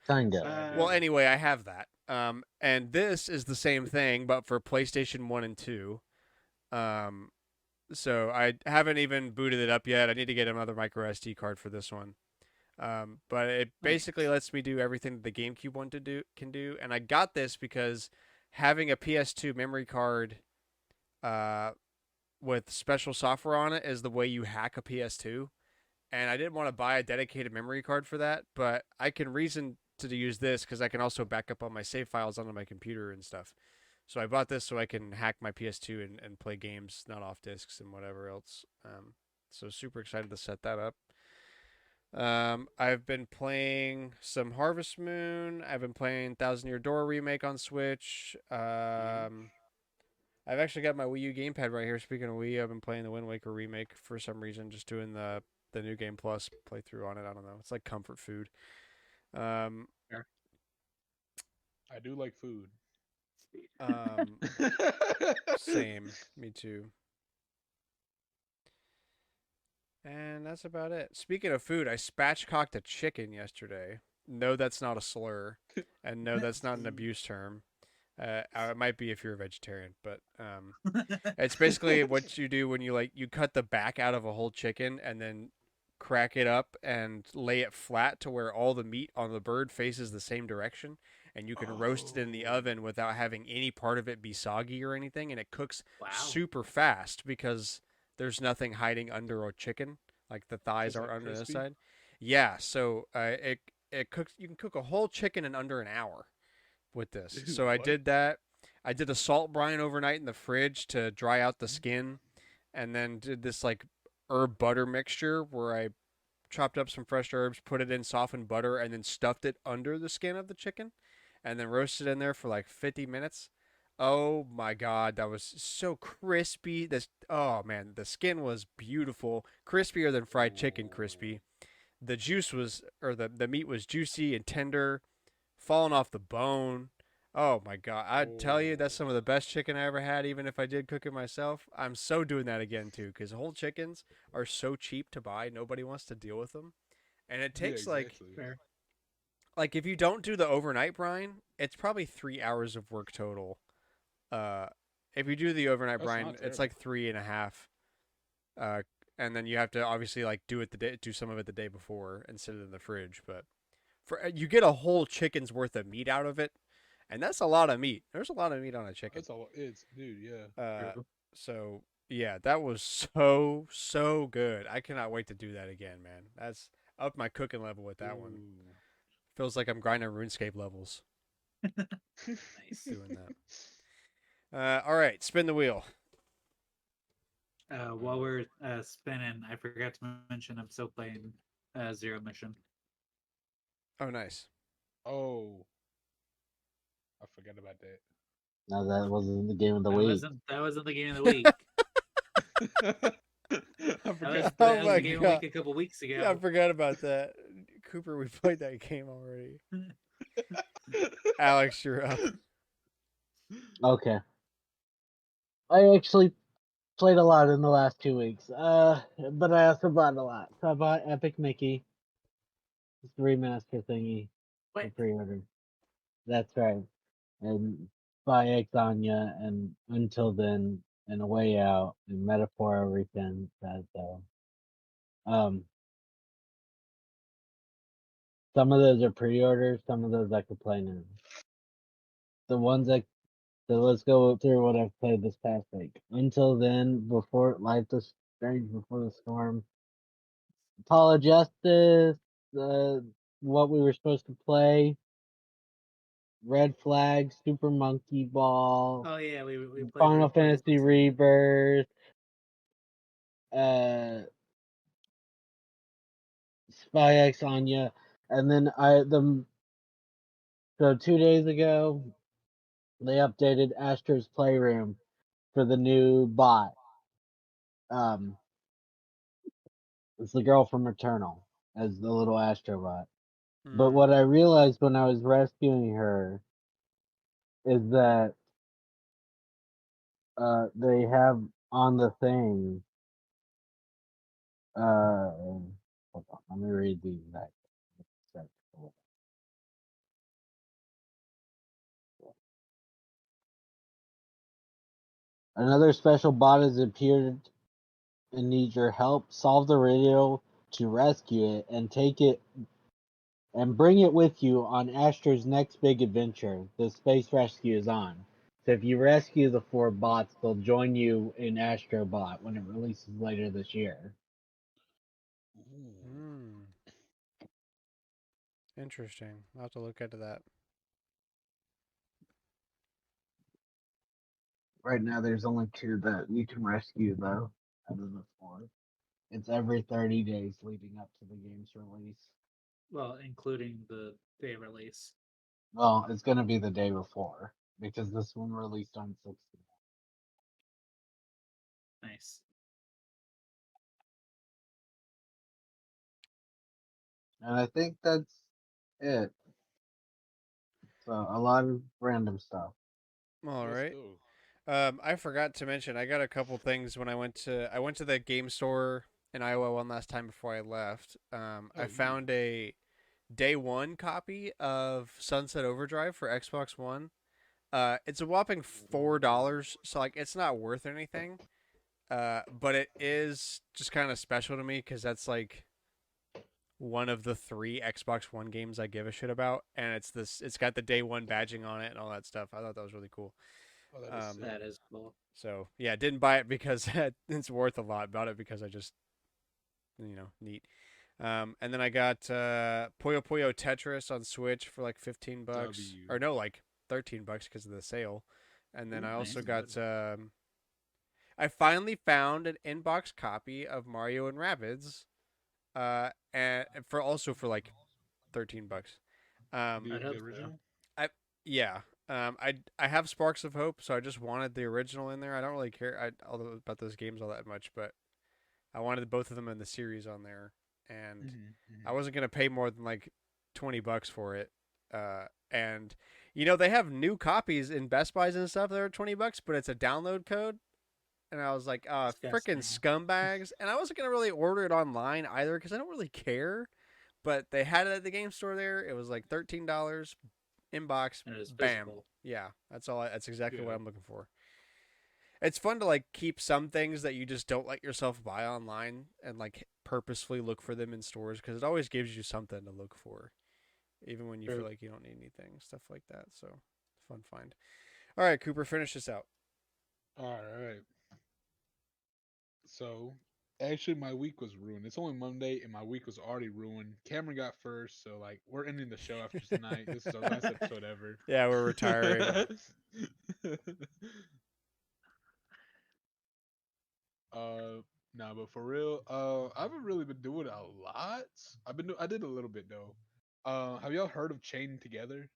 Kinda.
Well,
Uh,
anyway, I have that. And this is the same thing, but for PlayStation 1 and 2. Um, so I haven't even booted it up yet. I need to get another micro SD card for this one. But it basically
Nice.
lets me do everything that the GameCube one can do. And I got this because having a PS2 memory card uh, with special software on it is the way you hack a PS2. And I didn't want to buy a dedicated memory card for that, but I can reason to use this because I can also back up all my save files onto my computer and stuff. So I bought this so I can hack my PS2 and play games not off discs and whatever else. So super excited to set that up. I've been playing some Harvest Moon. I've been playing Thousand Year Door remake on Switch. I've actually got my Wii U gamepad right here. Speaking of Wii, I've been playing the Wind Waker remake for some reason, just doing the new game plus playthrough on it. I don't know. It's like comfort food. Um,
I do like food.
um, same. Me too. And that's about it. Speaking of food, I spatchcocked a chicken yesterday. No, that's not a slur, and no, that's not an abuse term. It might be if you're a vegetarian, but it's basically what you do when you cut the back out of a whole chicken and then crack it up and lay it flat to where all the meat on the bird faces the same direction, and you can roast it in the
Oh.
oven without having any part of it be soggy or anything, and it cooks
Wow.
super fast because there's nothing hiding under a chicken, like the thighs
Is
are
that
under the
crispy?
side. Yeah, so it cooks. You can cook a whole chicken in under an hour with this.
Dude,
So I
what?
did that. I did a salt brine overnight in the fridge to dry out the skin, and then did this like herb butter mixture where I chopped up some fresh herbs, put it in softened butter, and then stuffed it under the skin of the chicken, and then roasted in there for like 50 minutes. Oh my god, that was so crispy. Oh man, the skin was beautiful, crispier than fried chicken crispy. The juice was, or the meat was juicy and tender, falling off the bone. Oh my god! I tell you, that's some of the
Oh.
best chicken I ever had. Even if I did cook it myself, I'm so doing that again too. Because whole chickens are so cheap to buy. Nobody wants to deal with them, and it
Yeah,
takes
exactly.
Fair.
like if you don't do the overnight brine, it's probably 3 hours of work total. Uh, if you do the overnight
That's
brine,
not
it's
terrible.
like 3.5. And then you have to obviously like do some of it the day before and sit it in the fridge. But you get a whole chicken's worth of meat out of it, and that's a lot of meat. There's a lot of meat on a chicken.
That's all. It's dude. Yeah.
Uh, so yeah, that was so good. I cannot wait to do that again, man. That's up my cooking level with that one.
Ooh.
Feels like I'm grinding RuneScape levels
Nice.
doing that. All right, spin the wheel.
While we're spinning, I forgot to mention I'm still playing Zero Mission.
Oh, nice.
Oh, I forgot about that.
No, that wasn't the game of the
That
week.
wasn't the game of the week.
I forgot.
Oh
That was
my
the game of the
God.
week a couple weeks ago.
Yeah, I forgot about that. Cooper, we played that game already. Alex, you're up.
Okay. I actually played a lot in the last 2 weeks. But I also bought a lot. So I bought Epic Mickey, the remaster thingy for
What?
pre-order. That's right. And by Exania and Until Then and A Way Out and Metaphora Weekend that um some of those are pre-orders, some of those I could play now. The ones that so let's go through what I've played this past week. Until Then, Before Life is Strange Before the Storm, Apollo Justice, uh, what we were supposed to play, Red Flag, Super Monkey Ball,
Oh yeah, we played
Final
replays.
Fantasy Rebirth, uh, Spy X Anya, and then so 2 days ago they updated Astro's Playroom for the new bot. Um, it's the girl from Returnal as the little Astrobot. But
Mm.
what I realized when I was rescuing her is that they have on the thing. Hold on, let me read the exact. Exact- Another special bot has appeared and needs your help. Solve the riddle to rescue it and take it and bring it with you on Astro's next big adventure. The space rescue is on. So if you rescue the four bots, they'll join you in Astrobot when it releases later this year.
Ooh.
Mm. Interesting. I'll have to look into that.
Right now, there's only two that you can rescue, though, out of the four. It's every 30 days leading up to the game's release.
Well, including the day release.
Well, it's going to be the day before because this one released on 16.
Nice.
And I think that's it. So a lot of random stuff.
All
Let's
right.
go.
I forgot to mention I got a couple things when I went to the game store in Iowa one last time before I left. I
Oh, you.
found a day one copy of Sunset Overdrive for Xbox One. It's a whopping $4, so like it's not worth anything. But it is just kind of special to me because that's like one of the three Xbox One games I give a shit about, and it's got the day one badging on it and all that stuff. I thought that was really cool.
Oh, that is
Um,
sick.
That is cool.
so yeah, didn't buy it because it's worth a lot. Bought it because I just neat. And then I got Puyo Puyo Tetris on Switch for like $15,
W.
or no, like $13 because of the sale. And then
Ooh,
I also
nice.
got I finally found an inbox copy of Mario and Rabbids, and for like $13.
The
I'd hope so.
original.
I yeah. I have Sparks of Hope, so I just wanted the original in there. I don't really care about those games all that much, but I wanted both of them in the series on there, and I wasn't gonna pay more than like $20 for it. And they have new copies in Best Buys and stuff that are $20, but it's a download code. And I was like, freaking
Disgusting.
scumbags. And I wasn't gonna really order it online either because I don't really care. But they had it at the game store there. It was like $13 in box.
And it was
Bam.
physical.
Yeah, that's all. That's exactly what
Yeah.
I'm looking for. It's fun to like keep some things that you just don't let yourself buy online and like purposefully look for them in stores because it always gives you something to look for, even when you feel
True.
like you don't need anything, stuff like that. So, fun find. All right, Cooper, finish this out.
All right. So, actually, my week was ruined. It's only Monday, and my week was already ruined. Cameron got first, so like we're ending the show after tonight. This is our last episode ever.
Yeah, we're retiring.
uh, no, but for real, I haven't really been doing a lot. I did a little bit though. Have y'all heard of Chain Together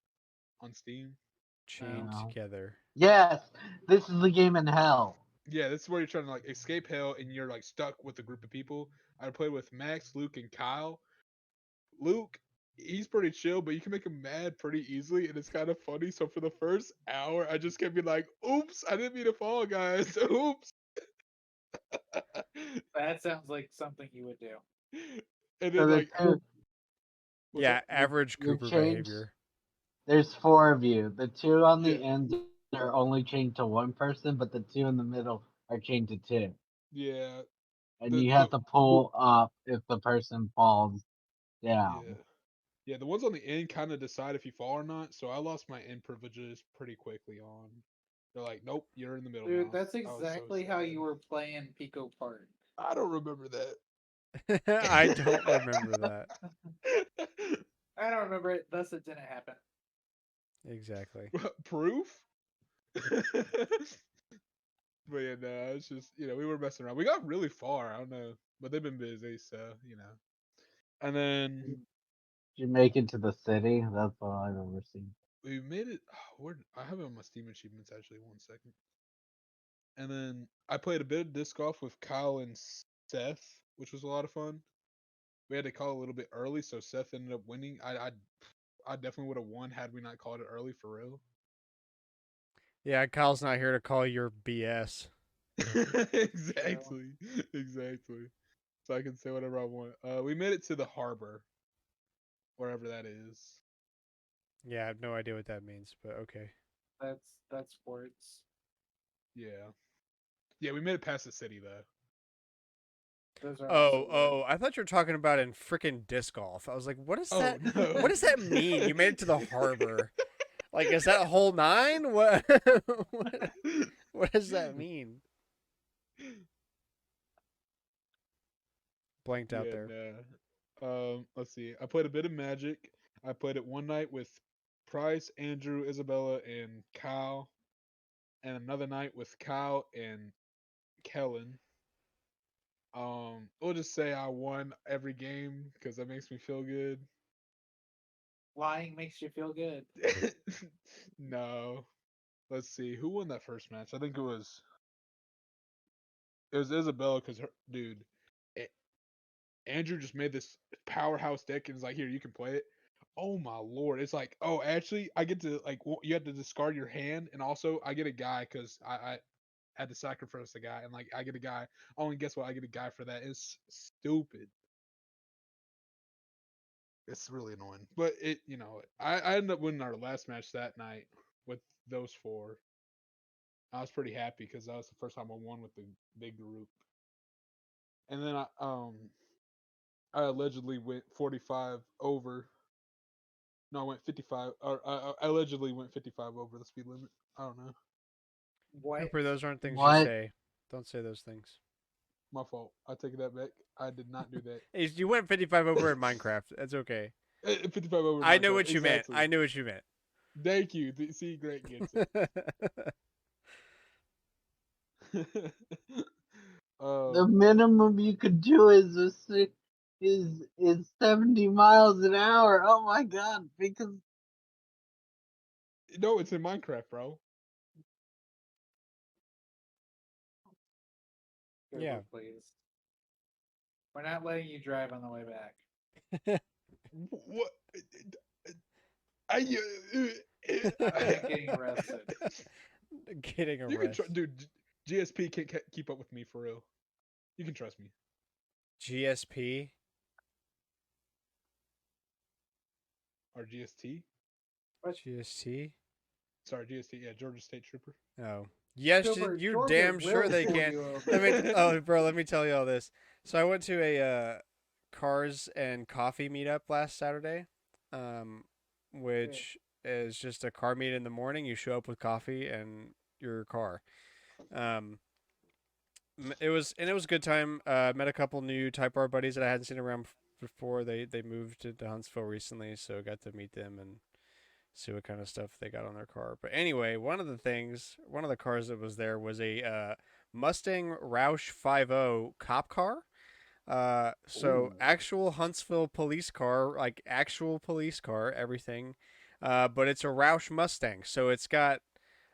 on Steam?
Chained
No.
together.
Yes, this is the game in hell.
Yeah, this is where you're trying to like escape hell, and you're like stuck with a group of people. I played with Max, Luke, and Kyle. Luke, he's pretty chill, but you can make him mad pretty easily, and it's kind of funny. So for the first hour, I just kept being like, "Oops, I didn't mean to fall, guys. Oops."
That sounds like something you would do.
And
So
then
the
like,
two,
what's
Yeah,
up?
average
you're
Cooper
changed.
behavior.
There's 4 of you. The 2 on
Yeah,
the ends are only chained to 1 person, but the 2 in the middle are chained to 2.
yeah,
And
the
you
the
have to pull up if the person falls down.
yeah. Yeah, the ones on the end kind of decide if you fall or not. So I lost my end privileges pretty quickly on. They're like, "Nope, you're in the middle
Dude,
now."
that's
I was so
exactly how
sad.
you were playing Pico Park.
I don't remember
I don't
that.
remember that.
I don't remember it, thus it didn't happen.
Exactly.
Proof? But yeah, no, it's just we were messing around. We got really far. I don't know, but they've been busy, so And then
Did you make it to the city? That's all I've ever seen.
we made it. Where I have it on my Steam achievements actually. 1 second. And then I played a bit of disc golf with Kyle and Seth, which was a lot of fun. We had to call a little bit early, so Seth ended up winning. I definitely would have won had we not called it early for real.
Yeah, Kyle's not here to call your BS.
Exactly, exactly. So I can say whatever I want. We made it to the harbor, wherever that is.
Yeah, I have no idea what that means, but okay.
That's sports.
Yeah, yeah, we made it past the city though.
Those are also words.
Oh, I thought you were talking about in freaking disc golf. I was like, what is
Oh
that?
no!
What does that mean? You made it to the harbor. Like, is that hole 9? What? What does that mean? Blanked out
Yeah,
there.
no. Let's see. I played a bit of Magic. I played it one night with Price, Andrew, Isabella, and Kyle, and another night with Kyle and Kellen. We'll just say I won every game because that makes me feel good.
Lying makes you feel good.
No, let's see who won that first match. I think it was Isabella because her dude, A- Andrew just made this powerhouse deck and is like, here you can play it. Oh my lord! It's like, oh, actually, I get to like you have to discard your hand, and also I get a guy because I had to sacrifice a guy, and like I get a guy. Oh, and guess what? I get a guy for that. It's stupid. It's really annoying. But I ended up winning our last match that night with those 4. I was pretty happy because that was the first time I won with the big group. And then I allegedly went 45 over. No, I went 55. Or I allegedly went 55 over the speed limit. I don't know.
What?
Cooper, those aren't things you
What?
say. Don't say those things.
My fault. I take that back. I did not do that.
You went 55 over in Minecraft. That's okay.
55 over
I know
Minecraft.
what you meant.
Exactly.
I knew what you meant.
Thank you. See, Grant gets it.
The
um,
minimum you could do is 70 miles an hour. Oh my god! Because
no, it's in Minecraft, bro.
Yeah.
Google, please. We're not letting you drive on the way back.
What?
Getting arrested.
Getting
You can try,
arrested.
dude. GSP can't keep up with me for real. You can trust me.
GSP.
Or GST.
GST.
Sorry, GST. Yeah, Georgia State Trooper.
Oh. Yes,
Cooper,
you're
Georgia
damn sure
will
they
pull
can.
you over.
Let me, oh, bro, let me tell you all this. So I went to a cars and coffee meetup last Saturday, which is just a car meet in the morning. You show up with coffee and your car. Um, it was a good time. Met a couple new Type R buddies that I hadn't seen around before. They moved to Huntsville recently, so got to meet them and see what kind of stuff they got on their car. But anyway, one of the cars that was there was a Mustang Roush 50 cop car. So
Ooh.
actual Huntsville police car, like actual police car, everything. But it's a Roush Mustang, so it's got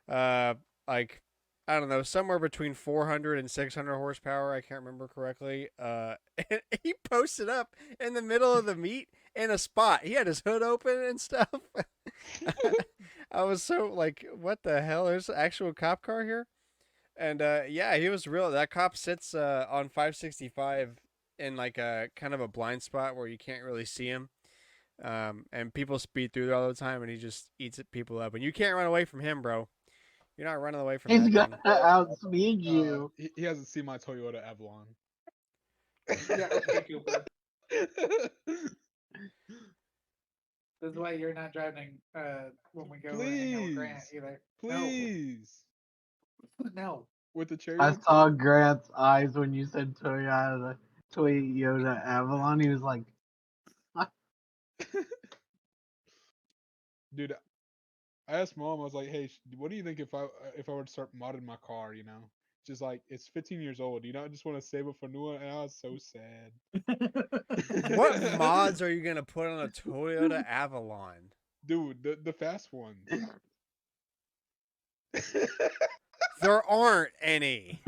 uh like I don't know, somewhere between 400 and 600 horsepower. I can't remember correctly. And he posted up in the middle of the meet in a spot. He had his hood open and stuff. I was so like, what the hell? There's an actual cop car here? And yeah, he was real. That cop sits on 565 in like a kind of a blind spot where you can't really see him. And people speed through there all the time, and he just eats people up. And you can't run away from him, bro. You're not running away from
He's
that
gonna
thing.
outspeed you.
He hasn't seen my Toyota Avalon.
Yeah, okay, Cooper. This is why you're not driving when we go hang out with Grant
Please,
either.
please,
No.
with the cherry
I
on
saw
top.
Grant's eyes when you said Toyota Avalon. He was like,
Dude, I asked mom. I was like, "Hey, what do you think if I were to start modding my car? You know, just like it's 15 years old. You know, I just want to save up for a new one." And I was so sad.
What mods are you gonna put on a Toyota Avalon?
Dude, the fast ones.
There aren't any.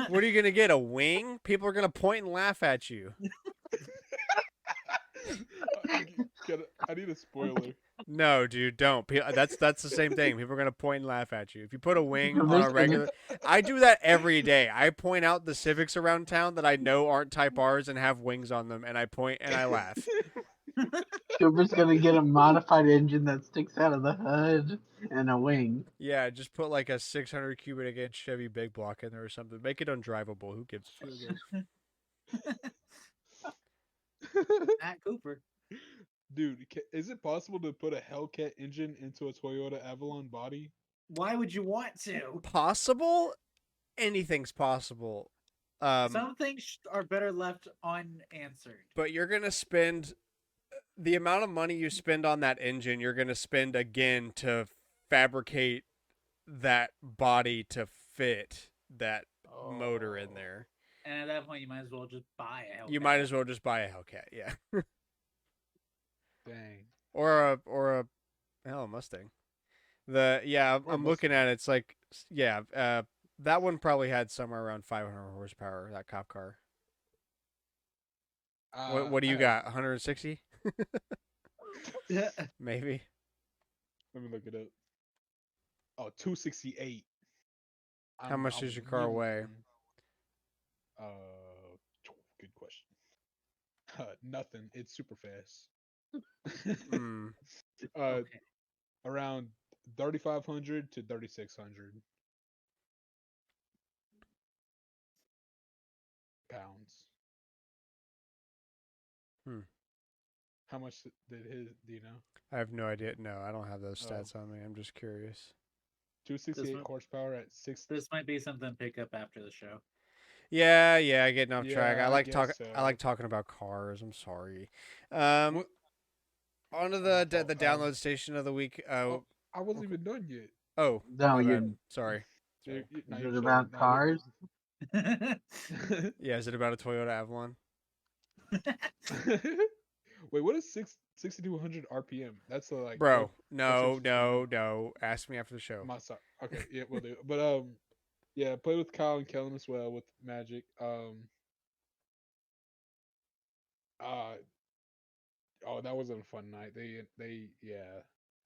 What are you gonna get? A wing? People are gonna point and laugh at you.
I need a spoiler.
No, dude, don't. That's the same thing. People are gonna point and laugh at you if you put a wing on
Cooper's
a
gonna,
regular. I do that every day. I point out the Civics around town that I know aren't Type R's and have wings on them, and I point and I laugh.
Cooper's gonna get a modified engine that sticks out of the hood and a wing.
Yeah, just put like a 600 cubic inch Chevy big block in there or something. Make it undrivable. Who gives a
Matt Cooper.
Dude, is it possible to put a Hellcat engine into a Toyota Avalon body?
Why would you want to?
Possible? Anything's possible.
Some things are better left unanswered.
But you're gonna spend the amount of money you spend on that engine. You're gonna spend again to fabricate that body to fit that motor in there.
And at that point, you might as well just buy a Hellcat.
You might as well just buy a Hellcat, yeah,
Dang.
or a hell Mustang. I'm looking at it. It's like that one probably had somewhere around 500 horsepower. That cop car. What do you got? 160? Maybe.
Let me look it up. Oh, 268.
How much does your car
really
weigh?
dumb. Good question. Nothing. It's super fast.
Mm.
Okay.
Around 3,500 to 3,600 pounds. How much did his? Do you know?
I have no idea. No, I don't have those
Oh.
stats on me. I'm just curious.
268 horsepower at 6.
This might be something to pick up after the show.
Yeah, getting off track.
Yeah,
I
I
like
guess
I like
so.
talking about cars. I'm sorry.
What?
Onto
my
the
fault.
download station of the week.
Oh, I wasn't even done yet.
Oh,
No,
my bad.
you're.
Sorry.
Is
Is it about cars?
Yeah, is it about a Toyota Avalon?
Wait, what is 6,200 RPM? That's like
Bro,
what's your
no. Ask me after the show.
My sorry. Okay, yeah, we'll do. But yeah, played with Kyle and Kellen as well with Magic. Uh, Oh, that wasn't a fun night. Yeah.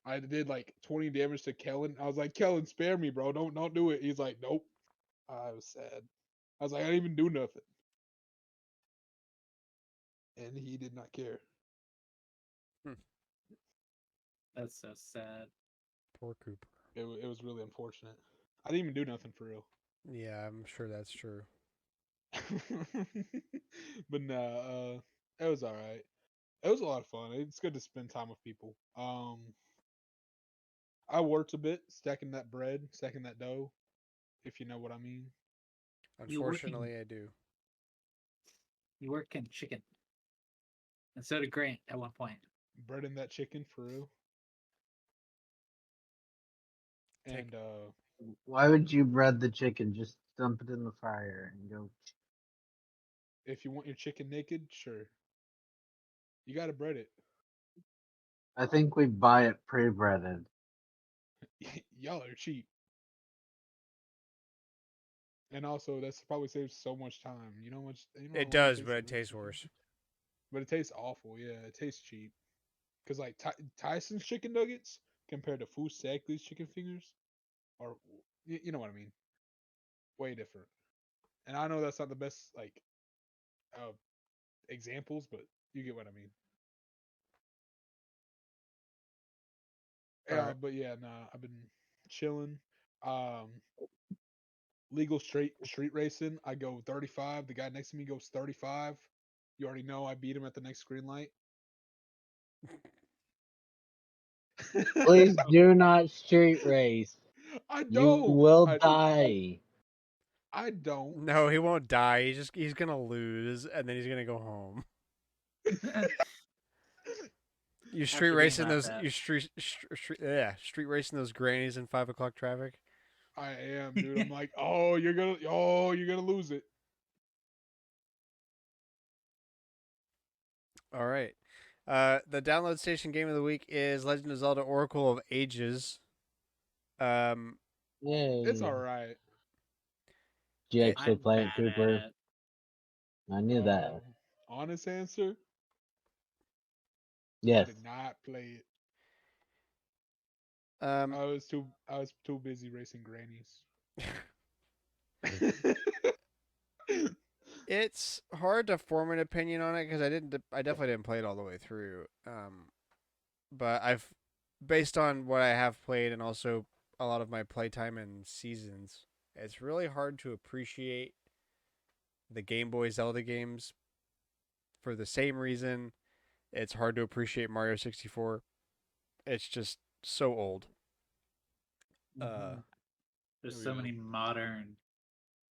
I did like 20 damage to Kellen. I was like, Kellen, spare me, bro. Don't do it. He's like, nope. I was sad. I was like, I didn't even do nothing. And he did not care.
That's so sad.
Poor Cooper.
It was really unfortunate. I didn't even do nothing for real.
Yeah, I'm sure that's true.
But nah, it was all right. It was a lot of fun. It's good to spend time with people. I worked a bit, stacking that bread, stacking that dough, if you know what I mean.
You working?
Unfortunately, I do.
You work in chicken, and so did Grant at one point.
Breading that chicken for real.
Take
And
Why would you bread the chicken? Just dump it in the fire and go.
if you want your chicken naked, sure. You gotta bread it.
I think we buy it pre-breaded.
Y'all are cheap. And also that's probably saves so much time. You know how much
it
how long it
does,
takes
but
to
it
roast
tastes
chicken?
worse.
But it tastes awful, yeah. It tastes cheap. Cause like Tyson's chicken nuggets compared to Fu Sakley's chicken fingers are you know what I mean? Way different. And I know that's not the best like uh examples, but you get what I mean.
All
Yeah,
right.
but yeah, nah, I've been chilling. Um legal street racing, I go 35. The guy next to me goes 35. You already know I beat him at the next green light.
Please do not street race.
I
You
don't.
will
I
die.
I don't.
No, he won't die. He's gonna lose, and then he's gonna go home. You street
After being
racing
laughed
those.
at.
You street racing those grannies in 5 o'clock traffic.
I am, dude. I'm like, you're gonna lose it.
All right. The download station game of the week is Legend of Zelda: Oracle of Ages. Um,
It's
Yay.
all right.
Did you
it,
actually
I'm
play it,
bad at
Cooper?
it.
I knew that.
Honest answer, I
Yes.
did not play it.
um,
I was too busy racing grannies.
it's hard to form an opinion on it because I definitely didn't play it all the way through. But I've, based on what I have played and also a lot of my playtime and seasons, it's really hard to appreciate the Game Boy Zelda games for the same reason it's hard to appreciate Mario 64. It's just so old. Uh,
Mhm. There's
Oh
so
yeah.
many modern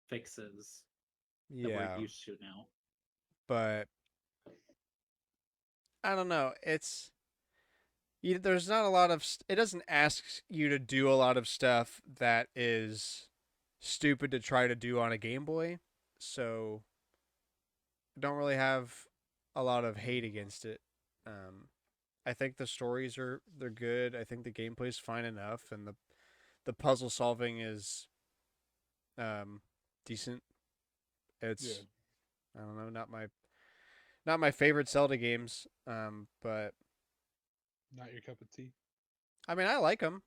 fixes that we're
yeah,
used to now.
but I don't know. There's not a lot of. It doesn't ask you to do a lot of stuff that is stupid to try to do on a Game Boy. So I don't really have a lot of hate against it. I think the stories they're good. I think the gameplay's fine enough, and the puzzle solving is um, decent.
Yeah.
It's, I don't know, not my favorite Zelda games, but
Not your cup of tea.
I mean I like them.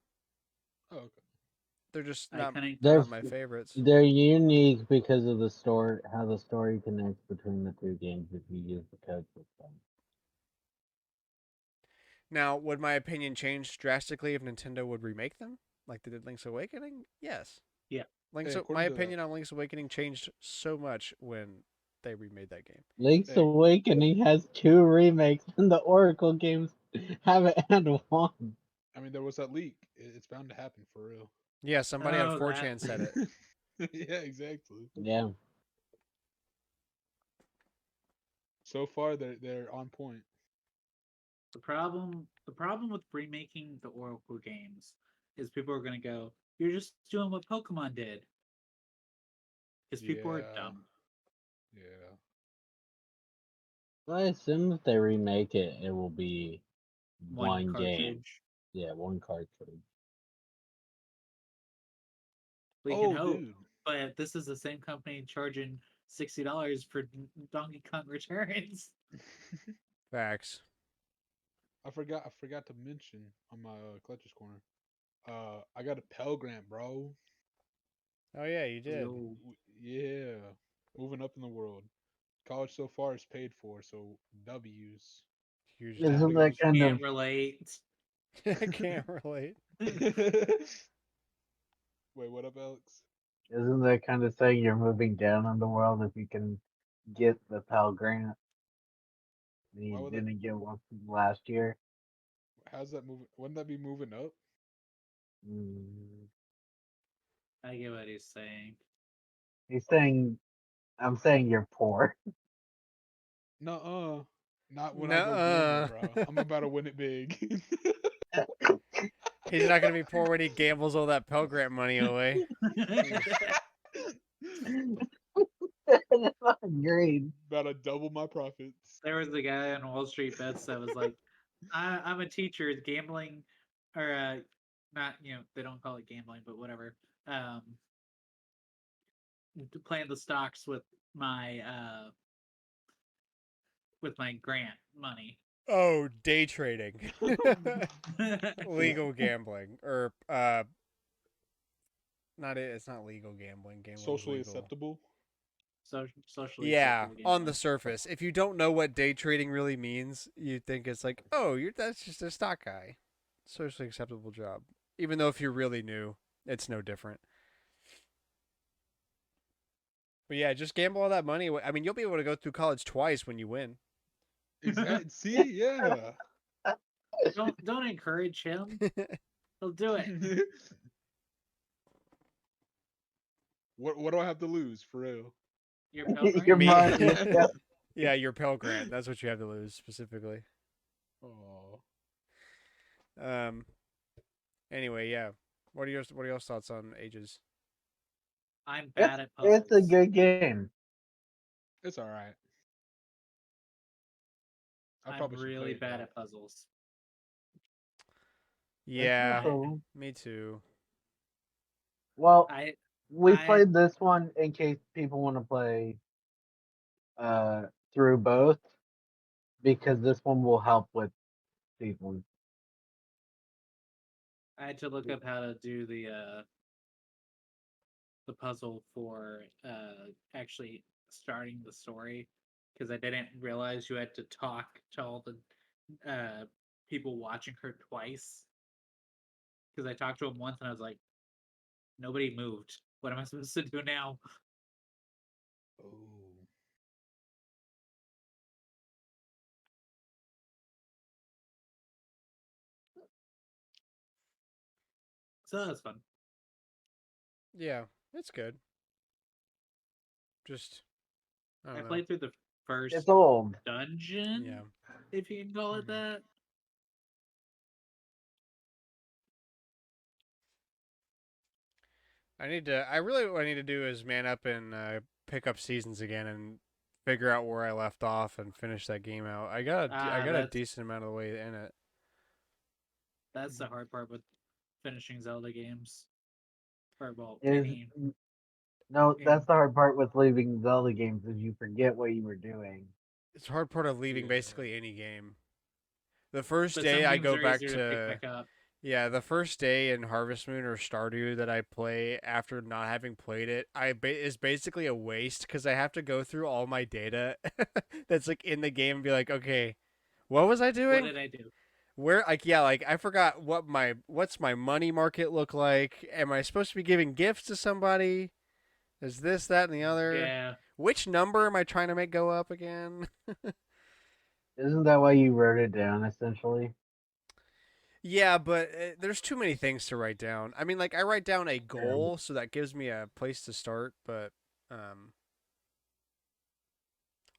Oh, okay.
They're just
I
not
kind
They're
not my favorites.
they're unique because of the story, how the story connects between the two games if you use the code system.
Now, would my opinion change drastically if Nintendo would remake them, like they did Link's Awakening? Yes.
yeah.
Hey,
My
according to
opinion on Link's Awakening changed so much when they remade that game.
Link's
hey,
Awakening has 2 remakes, and the Oracle games haven't had one.
I mean, there was that leak. It's bound to happen for real.
Yeah, somebody on
Oh, that
4chan said it.
Yeah, exactly.
Yeah.
So far, they're on point.
the problem with remaking the Oracle games is people are gonna go, "You're just doing what Pokemon did," because people are
Yeah,
dumb.
yeah.
I assume if they remake it, it will be
One
one game.
cartridge.
Yeah, one cartridge.
We can
Oh,
hope,
dude.
but this is the same company charging $60 for Donkey Kong Returns.
Facts.
I forgot to mention on my Clutches corner. I got a Pell Grant, bro.
Oh yeah, you did.
Yo,
Yeah, moving up in the world. College so far is paid for, so W's.
Huge
Isn't
W's.
that kind
can't
of
relate.
I can't relate.
Wait, what up, Alex?
isn't that kind of saying you're moving down in the world if you can get the Pell Grant and
Why
you
would that?
didn't get one from last year?
How's that moving? Wouldn't that be moving up?
Mm,
I get what he's saying.
he's saying, I'm saying you're poor.
Nuh-uh. Not when I go gamble,
Nuh-uh.
bro. I'm about to win it big.
He's not gonna be poor when he gambles all that Pell Grant money away.
Agreed.
About to double my profits.
There was a guy on Wall Street Bets that was like, I'm a teacher. Gambling, or not, they don't call it gambling, but whatever. Um, playing the stocks with my grant money.
Oh, day trading. Legal gambling. Or not it, it's not legal gambling. Gambling's
Socially
legal.
acceptable.
Socially
Yeah,
acceptable
on the
gambling.
surface. If you don't know what day trading really means, you think it's like, oh, that's just a stock guy. Socially acceptable job. Even though if you're really new, it's no different. But yeah, just gamble all that money. I mean, you'll be able to go through college twice when you win.
Exactly. See, yeah.
Don't encourage him. He'll do it.
What do I have to lose for real?
Your Pell
Your
Grant.
Me.
money. Yeah.
Yeah, your Pell Grant. That's what you have to lose specifically.
Oh,
Um. Anyway, yeah. What are your thoughts on Ages?
I'm
It's
bad at
it's a
puzzles.
good game.
it's all right. I
I'm
probably should play
really
it
bad
though.
at puzzles.
It's no
Yeah,
I
problem.
me too.
Well,
I
we
I
played this one in case people want to play uh through both because this one will help with people.
I had to look up how to do the puzzle for actually starting the story because I didn't realize you had to talk to all the people watching her twice. Because I talked to him once and I was like, nobody moved. What am I supposed to do now?
Oh,
So that was fun.
Yeah, it's good. Just I
I
don't know.
played through the first
It's old.
dungeon,
Yeah.
if you can call it
Mhm.
that.
I really what I need to do is man up and pick up seasons again and figure out where I left off and finish that game out. I
Ah,
got a decent amount of the way in it.
that's the hard part with finishing Zelda games. Or well,
Is
any
no, that's
game.
the hard part with leaving Zelda games is you forget what you were doing.
It's a hard part of leaving
Yeah.
basically any game. The first
But
day
some
I
games
go
are
back
easier to pick
to
back up.
yeah, the first day in Harvest Moon or Stardew that I play after not having played it, is basically a waste because I have to go through all my data that's like in the game and be like, okay, what was I
What
doing?
did I do?
Where like yeah, like I forgot what's my money market look like? Am I supposed to be giving gifts to somebody? Is this, that, and the other?
Yeah.
Which number am I trying to make go up again?
Isn't that why you wrote it down essentially?
Yeah, but there's too many things to write down. I mean, like I write down a
Yeah.
goal, so that gives me a place to start. But um,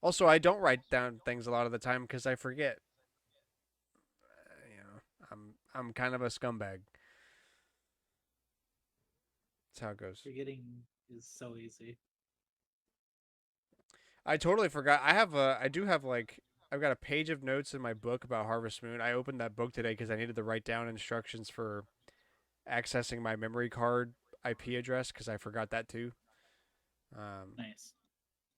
also, I don't write down things a lot of the time because I forget. I'm kind of a scumbag. That's how it goes.
Forgetting is so easy.
I totally forgot. I do have like I've got a page of notes in my book about Harvest Moon. I opened that book today because I needed to write down instructions for accessing my memory card IP address because I forgot that too. Um,
Nice.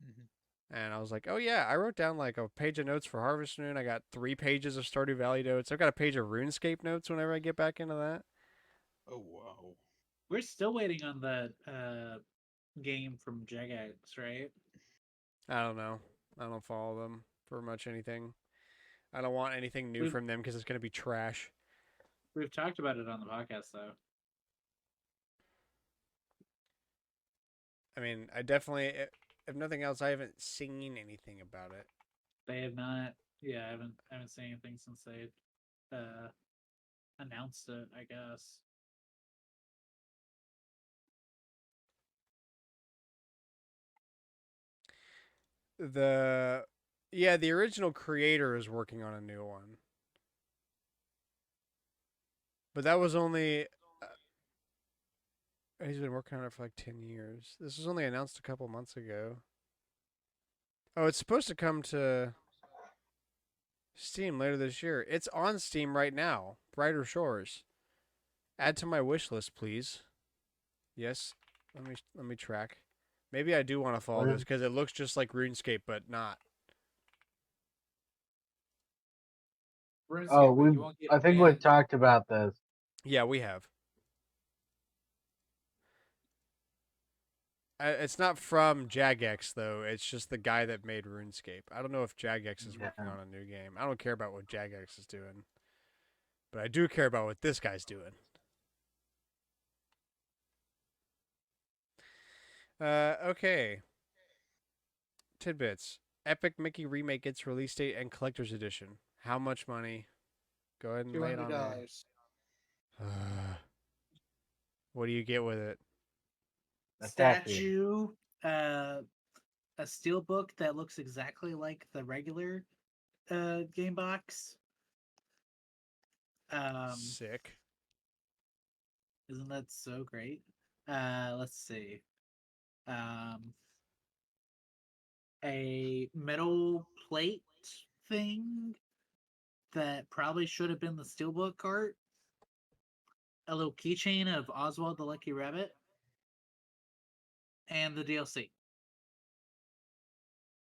Mhm.
And I was like, oh yeah, I wrote down like a page of notes for Harvest Moon. I got 3 pages of Stardew Valley notes. I've got a page of RuneScape notes whenever I get back into that.
Oh wow.
We're still waiting on that game from Jagex, right?
I don't know. I don't follow them for much anything. I don't want anything new
We've
from them because it's going to be trash.
we've talked about it on the podcast though.
I mean, I definitely, if nothing else, I haven't seen anything about it.
They have not. Yeah, I haven't seen anything since they uh announced it. I guess.
The the original creator is working on a new one, but that was only he's been working on it for like 10 years. This was only announced a couple months ago. Oh, it's supposed to come to Steam later this year. It's on Steam right now. Brighter Shores. Add to my wish list, please. Yes. Let me track. Maybe I do want to follow this because it looks just like RuneScape, but not.
RuneScape,
Oh,
but you won't get
I think we've
banned.
talked about this.
Yeah, we have. It's not from Jagex though. It's just the guy that made RuneScape. I don't know if Jagex is working
Yeah.
on a new game. I don't care about what Jagex is doing, but I do care about what this guy's doing. Okay. Tidbits. Epic Mickey Remake gets release date and collector's edition. How much money? Go ahead and lay it on me.
$200.
What do you get with it?
A statue.
Statue, uh, a steel book that looks exactly like the regular game box.
Sick.
Isn't that so great? Let's see. Um, a metal plate thing that probably should have been the steelbook art. A little keychain of Oswald the Lucky Rabbit, and the DLC.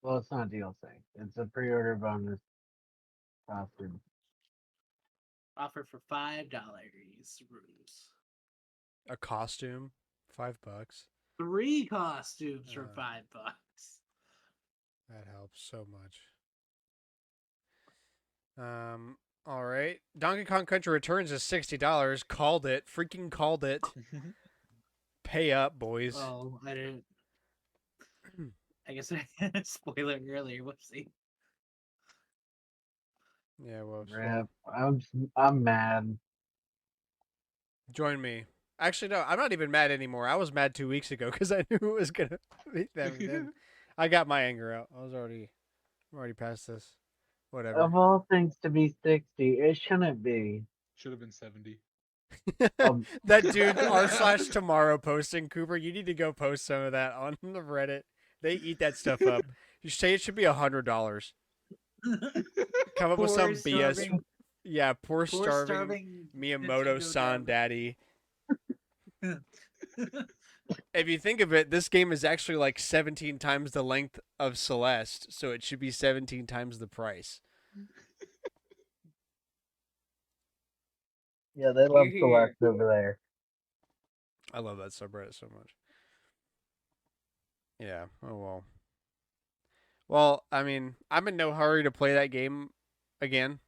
Well, it's not DLC. It's a pre-order bonus costume.
Offer for $5. Rubes.
A costume, $5.
3 costumes for $5.
That helps so much. All right. Donkey Kong Country Returns is $60. Called it. Freaking called it. Pay up, boys.
Oh, I didn't. I guess I had a spoiler earlier. Whoopsie.
Yeah, well,
Rip. I'm mad.
join me. Actually, no, I'm not even mad anymore. I was mad 2 weeks ago because I knew it was gonna be that. Then I got my anger out. I'm already past this. Whatever.
Of all things to be 60, it shouldn't be.
Should have been 70.
That dude r/tomorrow posting, Cooper, you need to go post some of that on the Reddit. They eat that stuff up. You say it should be $100. Come up with some BS. Yeah, poor starving Miyamoto-san daddy. If you think of it, this game is actually like 17 times the length of Celeste, so it should be 17 times the price.
Yeah, they love Celeste over there.
I love that subreddit so much. Yeah, oh well. Well, I mean, I'm in no hurry to play that game again,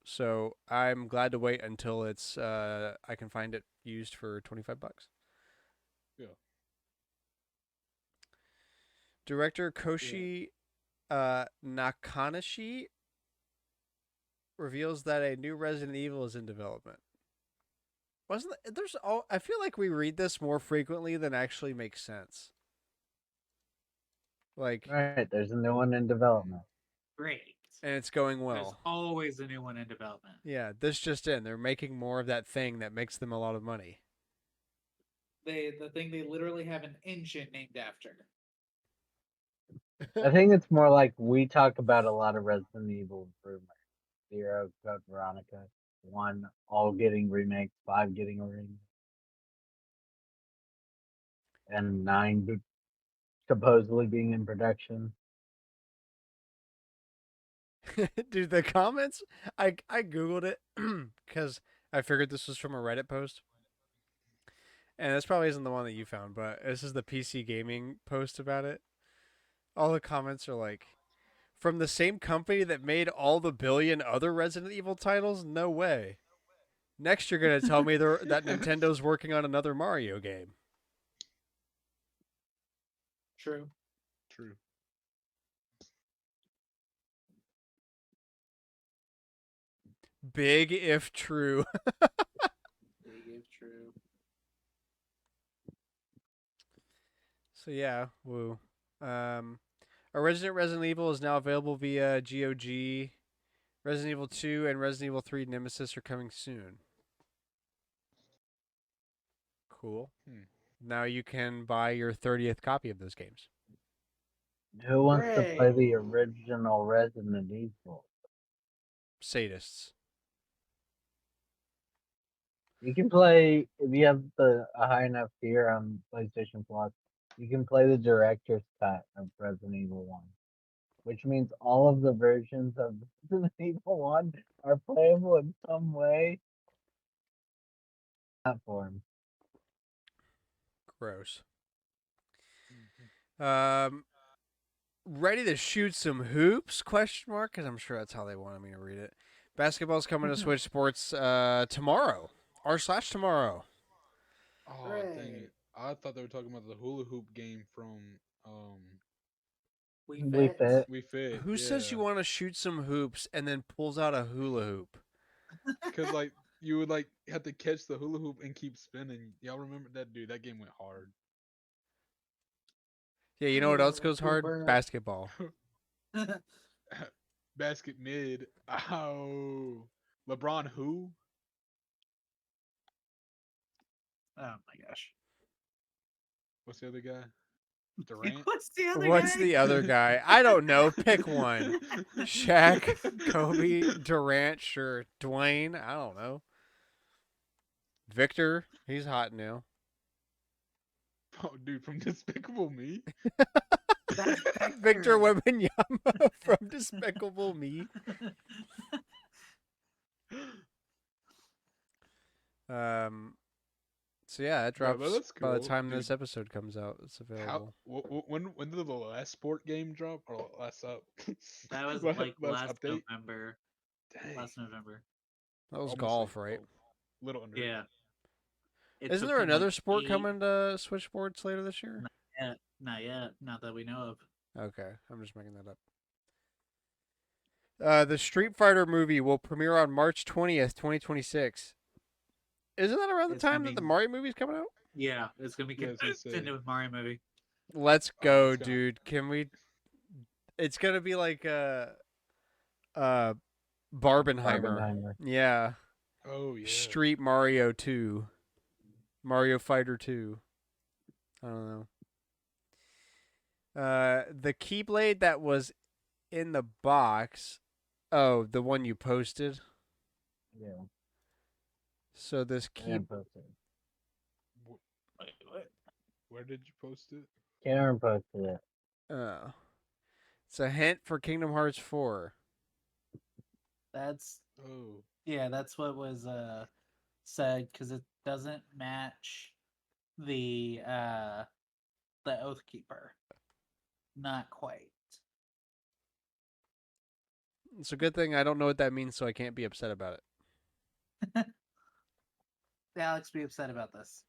so I'm glad to wait until it's I can find it used for $25.
Yeah.
Director Koshi Nakanishi reveals that a new Resident Evil is in development. Wasn't there's all? I feel like we read this more frequently than actually makes sense. Like,
Right, there's a new one in development.
Great.
and it's going
There's
well.
always a new one in development.
Yeah, this just in. They're making more of that thing that makes them a lot of money.
The thing they literally have an engine named after.
I think it's more like we talk about a lot of Resident Evil improvements. 0, Code Veronica, 1 all getting remakes, 5 getting a remake, and 9 supposedly being in production.
Dude, the comments. I googled it because I figured this was from a Reddit post, and this probably isn't the one that you found, but this is the PC gaming post about it. All the comments are like, from the same company that made all the billion other Resident Evil titles? No way. Next, you're gonna tell me that Nintendo's working on another Mario game.
True.
True.
Big if true.
Big if true.
So yeah, woo. Original Resident Evil is now available via GOG. Resident Evil 2 and Resident Evil 3 Nemesis are coming soon. Cool. Now you can buy your 30th copy of those games.
Who wants to play the
Hooray.
original Resident Evil?
Sadists.
You can play if you have a high enough tier on PlayStation Plus. You can play the director's cut of Resident Evil 1, which means all of the versions of Resident Evil 1 are playable in some way. Platform.
Gross. Ready to shoot some hoops? Question mark? Because I'm sure that's how they wanted me to read it. Basketball's coming to Switch Sports tomorrow. r/tomorrow.
Oh, dang
Hooray.
it. I thought they were talking about the hula hoop game from
We
We
fit.
Fit.
We Fit.
Who says you want to shoot some hoops and then pulls out a hula hoop?
Because, like, you would, like, have to catch the hula hoop and keep spinning. Y'all remember that? Dude, that game went hard.
Yeah, you know what else goes hard?
Hooper.
Basketball.
Basket mid. Oh. LeBron who?
Oh my gosh.
What's the other guy? Durant?
What's the other
What's
guy?
the other guy? I don't know. Pick one. Shaq, Kobe, Durant, sure. Dwayne, I don't know. Victor, he's hot now.
Oh, dude, from Despicable Me?
That's
Victor
Hector.
Wembanyama from Despicable Me. So yeah, it
Yeah,
drops
but that's
by the
cool,
time
dude.
this episode comes out. It's available.
When did the last sport game drop? Or last up?
That was
last,
like
last
last
update?
November.
Dang.
Last November.
That was
Almost
golf,
like,
right?
little under.
Yeah. It
Isn't
took
there
them,
another
like,
sport coming to Switch Sports later this year?
Not yet. Not that we know of.
Okay, I'm just making that up. The Street Fighter movie will premiere on March 20th, 2026. Isn't that around the
It's gonna
time that
be-
the Mario movie's coming out?
Yeah, it's gonna be
Yeah, I was gonna say.
continued with Mario movie.
Let's
Oh,
go,
it's gonna-
dude. Can we? It's gonna be like Barbenheimer.
Barbenheimer.
Yeah.
Oh, yeah.
Street Mario 2. Mario Fighter 2. I don't know. The Keyblade that was in the box. Oh, the one you posted.
Yeah.
So this key.
Can't post it.
Wait, what?
Where did you post it?
Cameron posted it.
It's a hint for Kingdom Hearts 4.
That's
Oh.
that's what was said because it doesn't match the Oathkeeper. Not quite.
It's a good thing I don't know what that means, so I can't be upset about it.
Alex, be upset about this.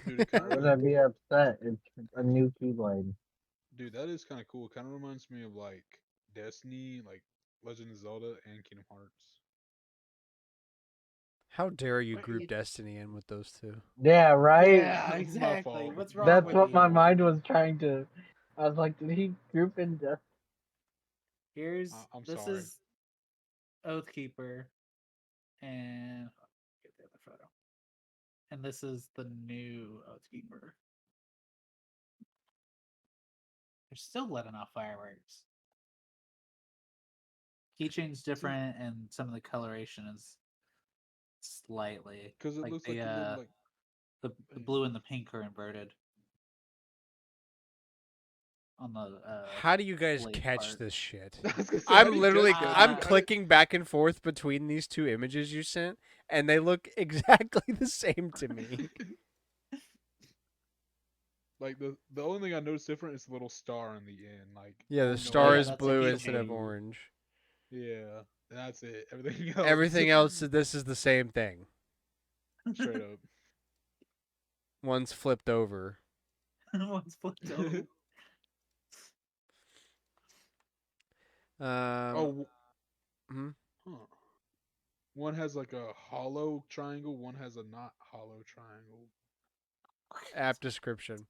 Dude, it
Why
kinda
would I be upset? It's a new Keyblade.
Dude, that is kind of cool. Kind of reminds me of like Destiny, like Legend of Zelda, and Kingdom Hearts.
How dare you
What
group
you-
Destiny in with those two?
Yeah, right?
Yeah,
My
exactly.
fault.
What's wrong
That's
with
what
you?
my mind was trying to. I was like, did he group in just?
Here's
I'm
this
sorry.
is Oathkeeper, and get the other photo. And this is the new Oathkeeper. They're still letting off fireworks. Keychain's different, and some of the coloration is slightly
Because it looks like a little like.
the blue and the pink are inverted. on the
How do you guys
blade
catch
part.
this shit?
I was gonna say, how do
I'm
you
literally
get this?
I'm
Uh,
clicking back and forth between these two images you sent, and they look exactly the same to me.
Like the only thing I noticed different is the little star on the end. Like
Yeah,
I
the
don't know
star
why
is
that's
blue
a
instead of
change.
orange.
Yeah, that's it. Everything else.
Everything else, this is the same thing.
Straight up.
One's flipped over.
One's flipped over.
Oh,
hmm?
huh. One has like a hollow triangle. One has a not hollow triangle.
App description.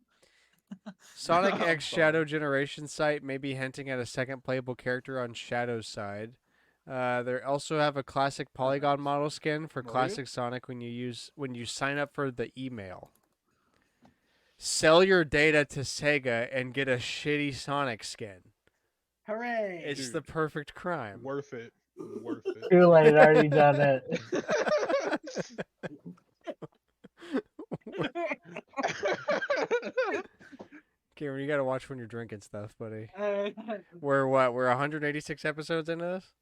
Sonic
I'm
X Shadow
fine.
Generation site may be hinting at a second playable character on Shadow's side. They also have a classic polygon
nice.
model skin for
Maria?
classic Sonic when you sign up for the email. Sell your data to Sega and get a shitty Sonic skin.
Hooray!
It's
Dude.
the perfect crime.
Worth it. Worth it.
Too late, already done it.
Cameron, you gotta watch when you're drinking stuff, buddy.
Uh,
We're 186 episodes into this?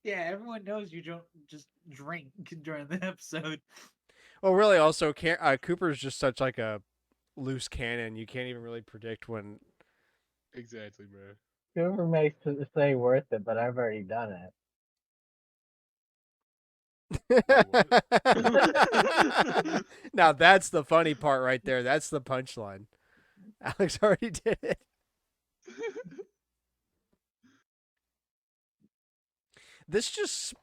yeah, everyone knows you don't just drink during the episode.
Well, really, also, Cooper's just such like a loose cannon. You can't even really predict when.
Exactly, bro.
Whoever makes it say worth it, but I've already done it.
Now that's the funny part right there. That's the punchline. Alex already did it. This just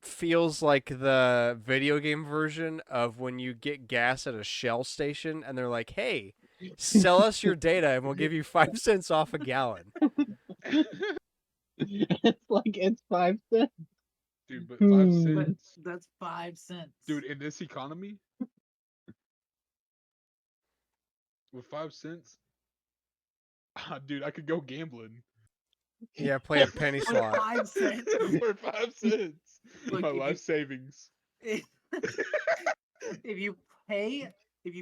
feels like the video game version of when you get gas at a Shell station and they're like, "Hey, sell us your data and we'll give you 5 cents off a gallon."
It's like it's 5 cents.
Dude, but 5
Hmm.
But
cents.
that's 5 cents.
Dude, in this economy, with 5 cents, dude, I could go gambling.
Yeah, play a penny
With
slot.
5 cents.
For 5 cents.
Look,
My
if you-
life savings.
if you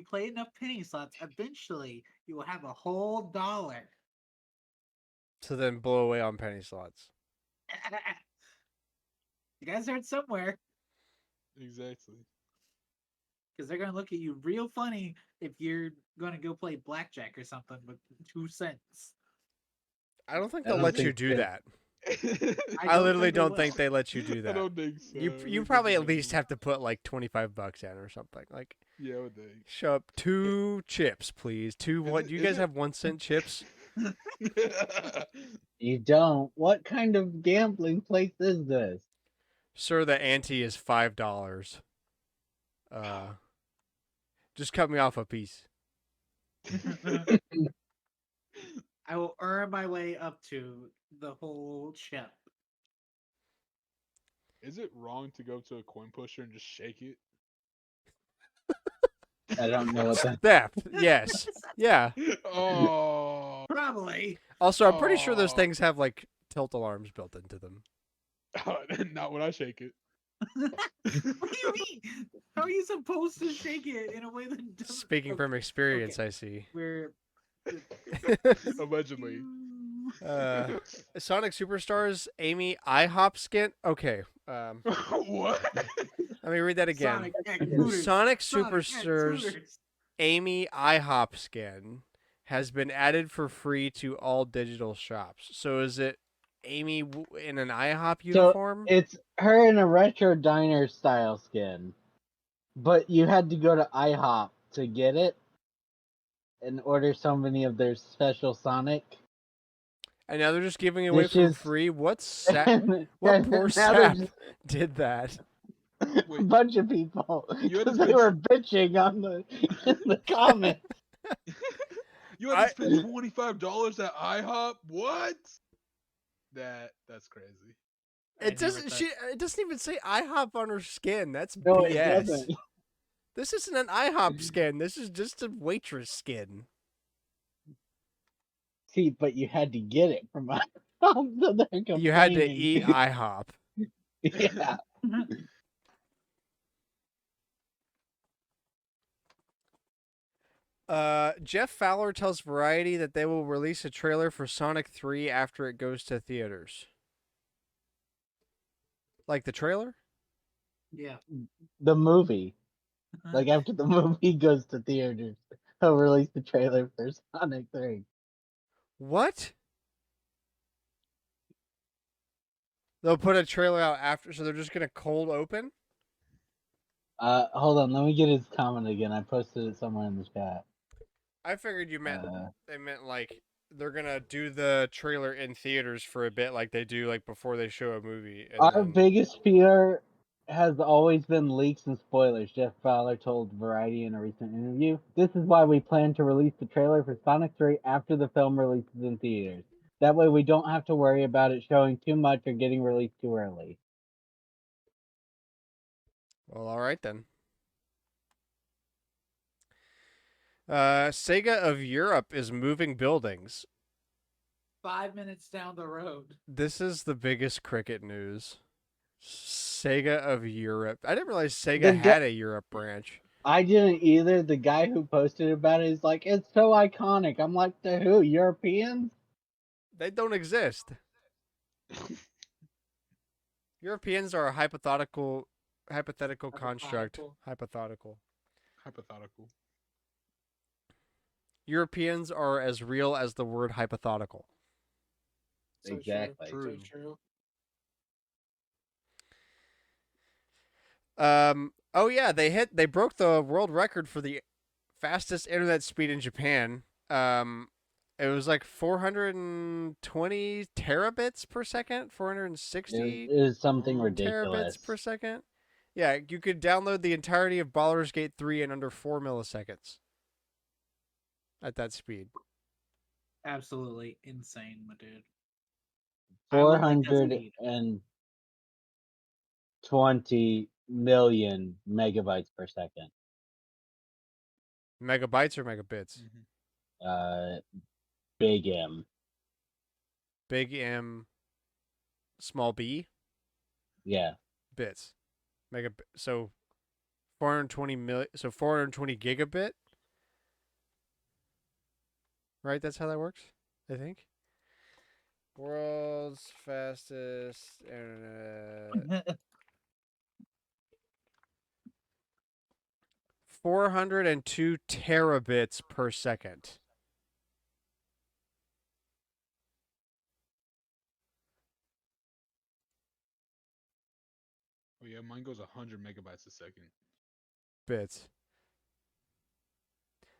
play enough penny slots, eventually you will have a whole dollar.
To then blow away on penny slots.
You guys heard somewhere,
Exactly.
because they're gonna look at you real funny if you're gonna go play blackjack or something with 2 cents.
I don't think
I
they'll
don't
let you
think
do
they-
that.
I
I
don't
literally
think they
don't
will.
think they let you do
I
that.
don't think so.
You probably at least have to put like $25 in or something. Like,
Yeah, I would think.
show up 2 chips, please. 2 what?
it-
Do you
is
guys
it-
have 1-cent chips?
You don't. What kind of gambling place is this?
Sir, the ante is $5. Just cut me off a piece.
I will earn my way up to the whole chip.
Is it wrong to go to a coin pusher and just shake it?
I don't know what that.
Theft. Yes. Yeah.
Oh,
Probably.
Also, I'm pretty sure those
Aw.
things have like tilt alarms built into them.
not when I shake it.
What do you mean? How are you supposed to shake it in a way that doesn't...
Speaking from experience, I see.
We're...
Allegedly.
Sonic Superstars Amy IHOP skin. Okay.
What?
Let me read that again.
Sonic X Hooters.
Sonic
Sonic X
Superstars
Hooters.
Amy IHOP skin has been added for free to all digital shops. So is it Amy in an IHOP uniform?
It's her in a retro diner style skin, but you had to go to IHOP to get it and order so many of their special Sonic.
And now they're just giving it away for
dishes.
free. What poor
And now they're
sap
just
did that?
a
Wait,
bunch of people
You had to
because they
spend-
were bitching on in the comments.
you had to spend $25 at IHOP? What? That's crazy.
I
It
never
doesn't.
thought-
It doesn't even say IHOP on her skin. That's
No, it
BS.
doesn't.
This isn't an IHOP skin. This is just a waitress skin.
See, but you had to get it from IHOP, so they're
You had to
complaining.
eat IHOP.
Yeah.
Jeff Fowler tells Variety that they will release a trailer for Sonic 3 after it goes to theaters. Like the trailer?
Yeah.
The movie, like after the movie goes to theaters, they'll release the trailer for Sonic 3.
What? They'll put a trailer out after, so they're just gonna cold open?
Hold on, let me get his comment again. I posted it somewhere in the chat.
I figured you meant
Uh,
they meant like they're gonna do the trailer in theaters for a bit, like they do like before they show a movie, and
Our
then
biggest fear has always been leaks and spoilers, Jeff Fowler told Variety in a recent interview. This is why we plan to release the trailer for Sonic 3 after the film releases in theaters. That way we don't have to worry about it showing too much or getting released too early.
well, all right then. Sega of Europe is moving buildings.
5 minutes down the road.
This is the biggest cricket news. Sega of Europe. I didn't realize Sega had a Europe branch.
I didn't either. The guy who posted about it is like, it's so iconic. I'm like, to who? Europeans?
They don't exist. Europeans are a hypothetical construct. Hypothetical.
Hypothetical.
Europeans are as real as the word hypothetical.
So
Exactly.
True. So true.
Oh yeah, they broke the world record for the fastest internet speed in Japan. It was like 420 terabits per second, 460
It is something
terabits
ridiculous.
per second. Yeah, you could download the entirety of Baldur's Gate 3 in under 4 milliseconds at that speed.
Absolutely insane, my dude. I would like that speed.
420 million megabytes per second.
Megabytes or megabits?
Big M.
Big M, small b?
Yeah.
Bits. So 420 gigabit? Right, that's how that works, I think. World's fastest internet. 402 terabits per second.
Oh yeah, mine goes 100 megabytes a second.
Bits.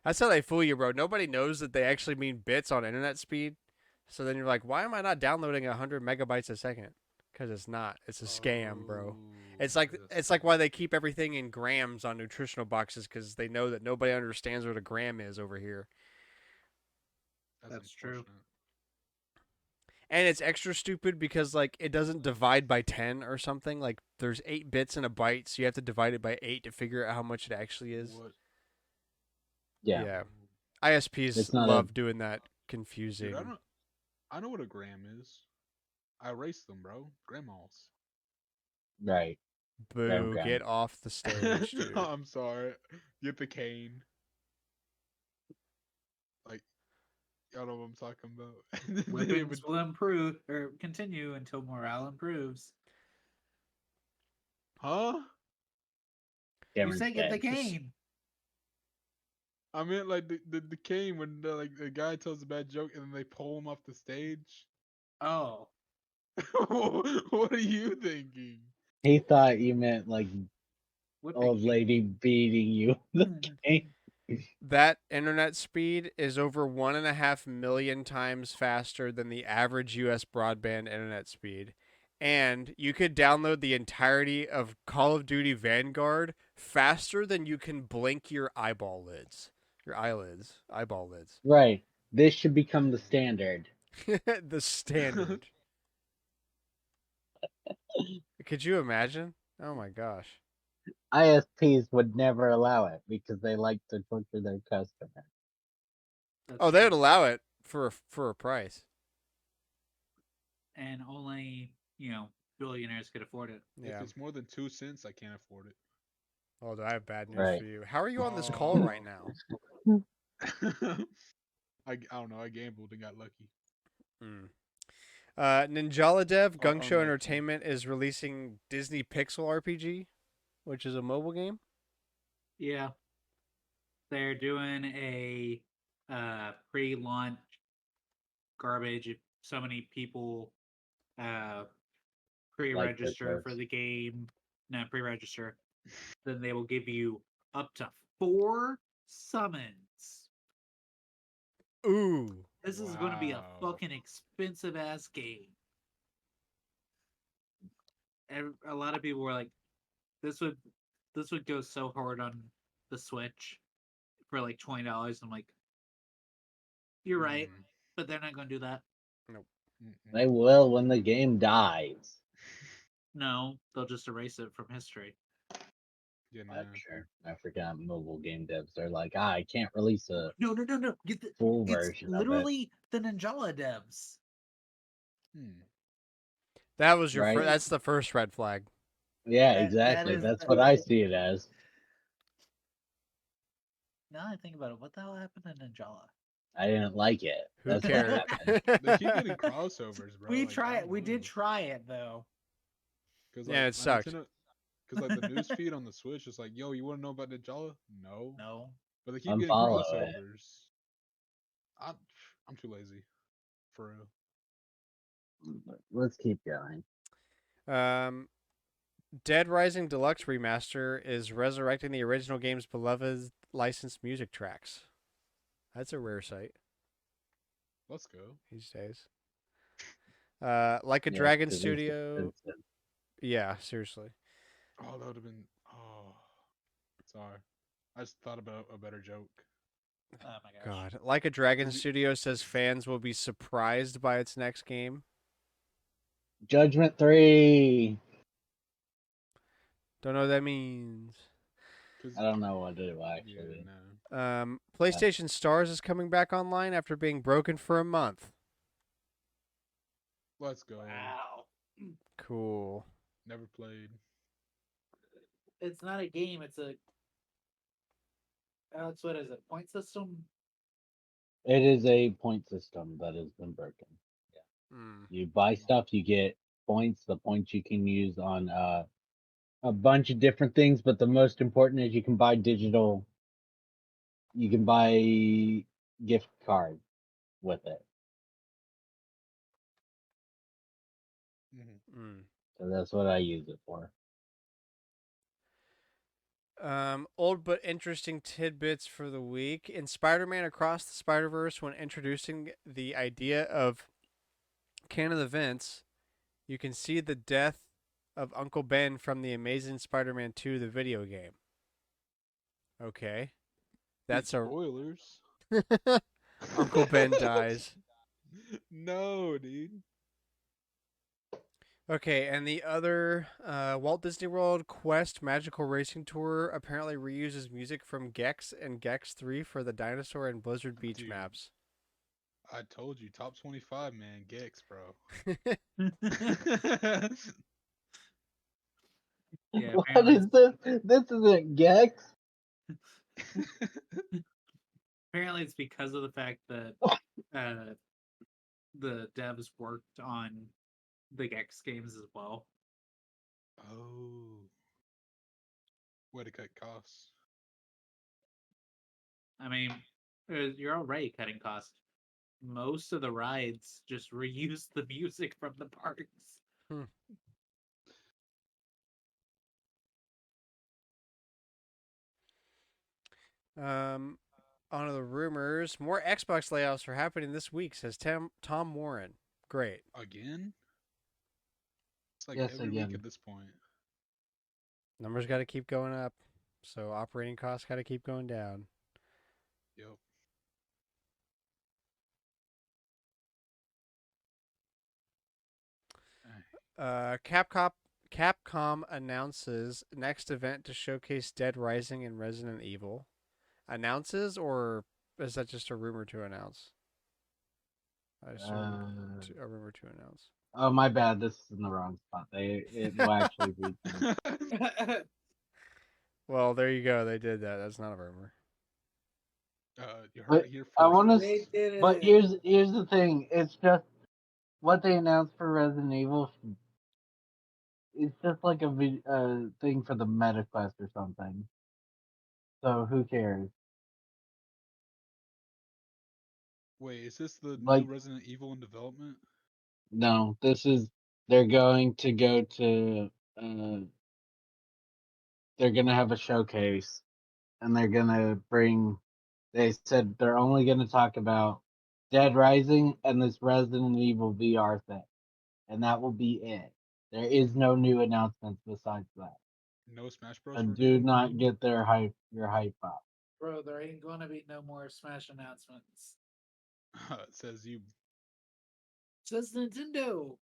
That's how they fool you, bro. Nobody knows that they actually mean bits on internet speed. So then you're like, why am I not downloading 100 megabytes a second? Because it's not. It's a scam, bro. It's like why they keep everything in grams on nutritional boxes, because they know that nobody understands what a gram is over here.
That's true.
And it's extra stupid because like it doesn't divide by 10 or something. Like there's 8 bits in a byte, so you have to divide it by 8 to figure out how much it actually is.
What?
Yeah.
ISPs love doing that confusing.
Dude, I know what a gram is. I raced them, bro. Grandmas.
Right.
Boo,
Gram.
get off the stage, dude.
I'm sorry. Get the cane. Like, y'all know what I'm talking about.
Weapons will improve or continue until morale improves.
Huh?
You say get the cane.
I meant like the cane when the guy tells a bad joke and then they pull him off the stage.
Oh.
What are you thinking?
He thought you meant like
Whipping
old lady beating you with the cane.
That internet speed is over 1.5 million times faster than the average US broadband internet speed. And you could download the entirety of Call of Duty Vanguard faster than you can blink your eyeball lids. Your eyeball lids.
Right. This should become the standard.
The standard. Could you imagine? Oh my gosh.
ISPs would never allow it because they like to torture their customer.
Oh, they would allow it for a price.
And only, billionaires could afford it.
Yeah.
If it's more than 2 cents, I can't afford it.
Oh, do I have bad news
Right.
for you? How are you on this call right now?
I don't know. I gambled and got lucky.
Mm. Ninjala Dev
Or
Gungshow
unlucky.
Entertainment is releasing Disney Pixel RPG, which is a mobile game.
Yeah, they're doing a pre-launch garbage. If so many people uh,
Like their
pre-register for
curse.
the game, not pre-register, then they will give you up to 4 summons.
Ooh.
This is going to be a
Wow.
fucking expensive ass game. And a lot of people were like, "This would go so hard on the Switch for like $20." I'm like, "You're right,
Mm,
but they're not going to do that.
Nope.
They will when the game dies.
No, they'll just erase it from history."
Yeah,
I'm
no.
sure. I forgot mobile game devs. They're like, I can't release a
No.
full
It's
version of it.
literally the Ninjala devs.
Hmm.
That was your
Right?
that's the first red flag.
Yeah,
That
exactly.
is.
That's what I see it as.
Now I think about it, what the hell happened to Ninjala?
I didn't like it.
Who
That's what
cares?
happened.
They keep getting crossovers, bro.
We
Like, I don't
We did
know.
try it though.
Cause
Yeah,
like
it
my
sucked.
Nintendo, cause like the news feed on the Switch is like, yo, you want to know about Ninjala? No.
No.
But they keep getting
Unfollow it.
crossovers. I'm, I'm too lazy, for real.
Let's keep going.
Dead Rising Deluxe Remaster is resurrecting the original game's beloved licensed music tracks. That's a rare sight
Let's go.
these days. Like a
Yes,
Dragon
'cause it's
Studio.
expensive.
Yeah, seriously.
Oh, that would have been. Oh, sorry. I just thought about a better joke.
Oh my gosh.
God. Like a Dragon
'Cause you-
Studio says fans will be surprised by its next game.
Judgment 3.
Don't know what that means.
Cause
I don't know what it
yeah,
actually.
no.
PlayStation Stars is coming back online after being broken for a month.
Let's go.
Wow.
Cool.
Never played.
It's not a game, it's a it's what is it? Point system?
It is a point system that has been broken.
Mm.
You buy stuff, you get points. The points you can use on a bunch of different things, but the most important is you can buy digital. You can buy gift card with it.
Mm-hmm.
Mm.
So that's what I use it for.
Old but interesting tidbits for the week. In Spider-Man Across the Spider-Verse, when introducing the idea of Canon events, you can see the death of Uncle Ben from the Amazing Spider-Man 2, the video game. Okay. That's a
Spoilers.
Uncle Ben dies.
No, dude.
Okay, and the other Walt Disney World Quest Magical Racing Tour apparently reuses music from Gex and Gex 3 for the Dinosaur and Blizzard Beach
Dude.
maps.
I told you, top 25, man. Gex, bro.
Yeah,
What
apparently
is this? This isn't Gex.
apparently it's because of the fact that the devs worked on the Gex games as well.
Oh. Way to cut costs.
I mean, you're already cutting costs. Most of the rides just reuse the music from the parks.
On to the rumors. More Xbox layoffs are happening this week, says Tom Warren. Great.
Again? It's like
Yes,
every week
again.
at this point.
Numbers got to keep going up, so operating costs got to keep going down.
Yep.
Capcom announces next event to showcase Dead Rising and Resident Evil. Announces, or is that just a rumor to announce? I assume a rumor to announce.
Oh, my bad. This is in the wrong spot. It will actually be.
Well, there you go. They did that. That's not a rumor.
You heard
But
it here
I
first.
want
They
to.
did
But
it.
here's the thing. It's just what they announced for Resident Evil. It's just like a thing for the Meta Quest or something. So who cares?
Wait, is this the new
Like,
Resident Evil in development?
no, this is they're going to go to. Uh, they're gonna have a showcase, and they're gonna bring. They said they're only gonna talk about Dead Rising and this Resident Evil VR thing, and that will be it. There is no new announcements besides that.
No Smash Bros.
So do
reveal?
not get your hype up.
Bro, there ain't gonna be no more Smash announcements.
It says you.
Says Nintendo.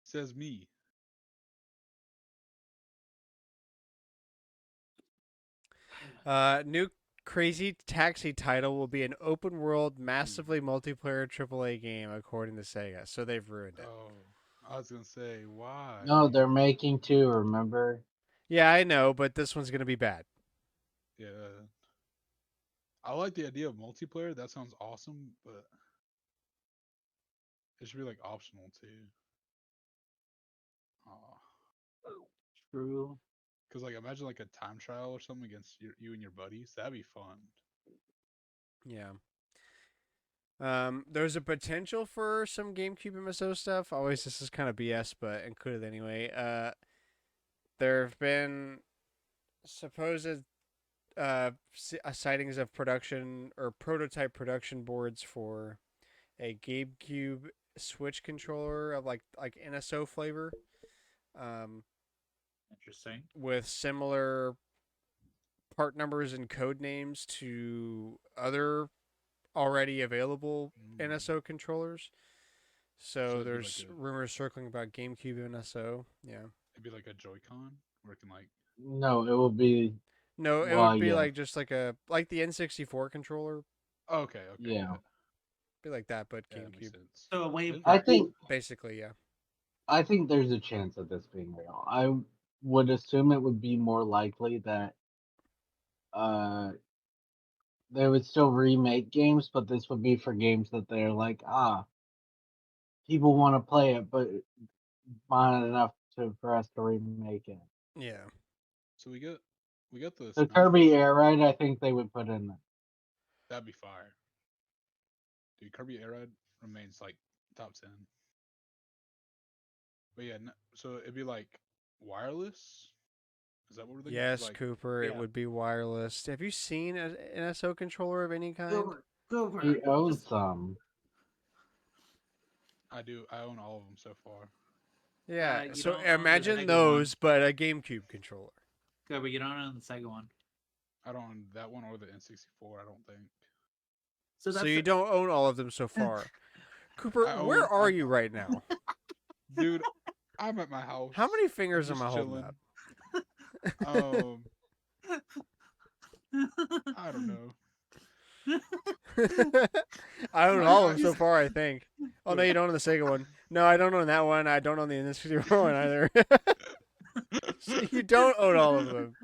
Says me.
New Crazy Taxi title will be an open world, massively multiplayer AAA game, according to Sega. So they've ruined it.
Oh, I was gonna say why.
No, they're making two. Remember?
Yeah, I know, but this one's gonna be bad.
Yeah, I like the idea of multiplayer. That sounds awesome, but it should be like optional too.
True.
Because like imagine like a time trial or something against you and your buddies. That'd be fun.
Yeah. There's a potential for some GameCube MSO stuff. Always, this is kind of BS, but included anyway. There have been supposed sightings of production or prototype production boards for a GameCube Switch controller of like NSO flavor,
Interesting.
with similar part numbers and code names to other already available
Mm.
NSO controllers.
So
So
it'd be
there's
like a
rumors circling about GameCube NSO. Yeah.
it'd be like a Joy-Con where it can like
No, it will be.
No, it
Well,
would be
yeah,
like just like the N64 controller,
okay,
yeah.
be like that, but
yeah, that makes
GameCube.
sense.
So a wave
Didn't-
I
party.
think
Basically, yeah.
there's a chance of this being real. I would assume it would be more likely that uh they would still remake games, but this would be for games that they're like, people want to play it, but not enough for us to remake it.
Yeah.
So we got the
So
Smash
Kirby
Bros.
Air Ride, I think they would put in there.
That'd be fire. Dude, Kirby Air Ride remains like top 10. But yeah, so it'd be like wireless. Is that what we're thinking?
Yes,
Like,
Cooper, it
Yeah.
would be wireless. Have you seen an NSO controller of any kind?
Go for
He
it.
owns
Just
some.
I do. I own all of them so far.
Yeah.
you
So
don't own the
imagine
Sega
those,
one.
but a GameCube controller.
go, but you don't own the Sega one.
I don't own that one or the N64. I don't think.
So
So
that's
you don't own all of them so far. Cooper,
I
where
own.
are you right now?
Dude, I'm at my house.
How many
I'm
fingers
just
am I holding
chilling.
up?
I don't know.
I own all of them so far, I think. Oh, no,
Look.
you don't own the Sega one. No, I don't own that one. I don't own the N64 one either. So you don't own all of them.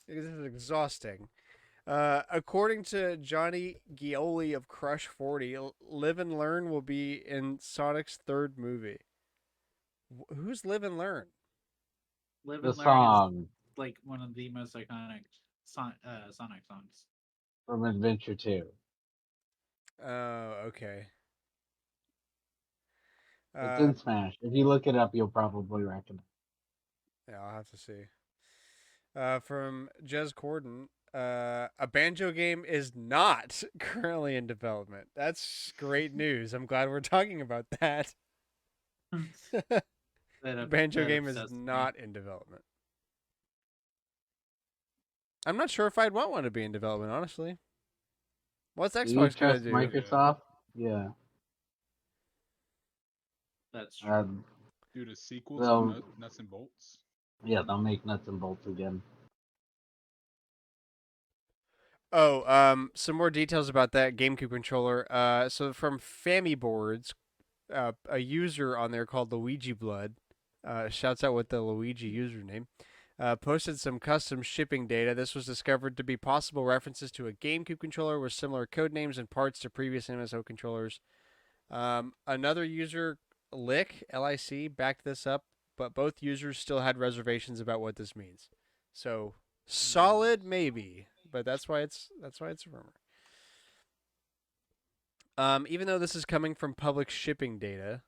This is exhausting. According to Johnny Gioli of Crush 40, Live and Learn will be in Sonic's third movie. Who's Live and Learn?
Live
The
and Learn
song
is like one of the most iconic Sonic songs.
from Adventure 2.
Oh, okay.
It's in Smash. If you look it up, you'll probably recognize.
Yeah, I'll have to see. From Jez Corden, a banjo game is not currently in development. That's great news. I'm glad we're talking about that.
That
Banjo
that
game is
obsessed me.
not in development. I'm not sure if I'd want one to be in development, honestly. What's
Do you
Xbox gonna
trust
do?
Microsoft? Yeah.
That's true.
Dude, a sequel
Well-
to Nuts and Bolts.
Yeah, they'll make nuts and bolts again.
Oh, some more details about that GameCube controller. So from Fammy Boards, a user on there called Luigi Blood, shouts out with the Luigi username. posted some custom shipping data. This was discovered to be possible references to a GameCube controller with similar code names and parts to previous MSO controllers. Another user, LIC, backed this up, but both users still had reservations about what this means. So solid, maybe, but that's why it's a rumor. Even though this is coming from public shipping data,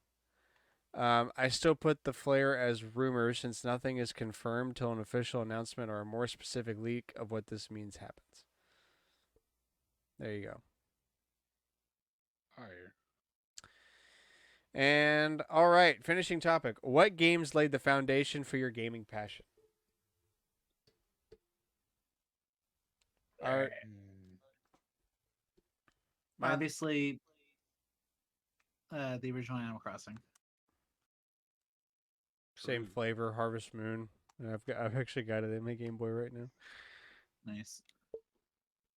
I still put the flare as rumors since nothing is confirmed till an official announcement or a more specific leak of what this means happens. There you go.
Higher.
And all right, finishing topic. What games laid the foundation for your gaming passion? Are mine-
Obviously, the original Animal Crossing.
Same
True.
flavor, Harvest Moon. I've actually got it in my Game Boy right now.
Nice.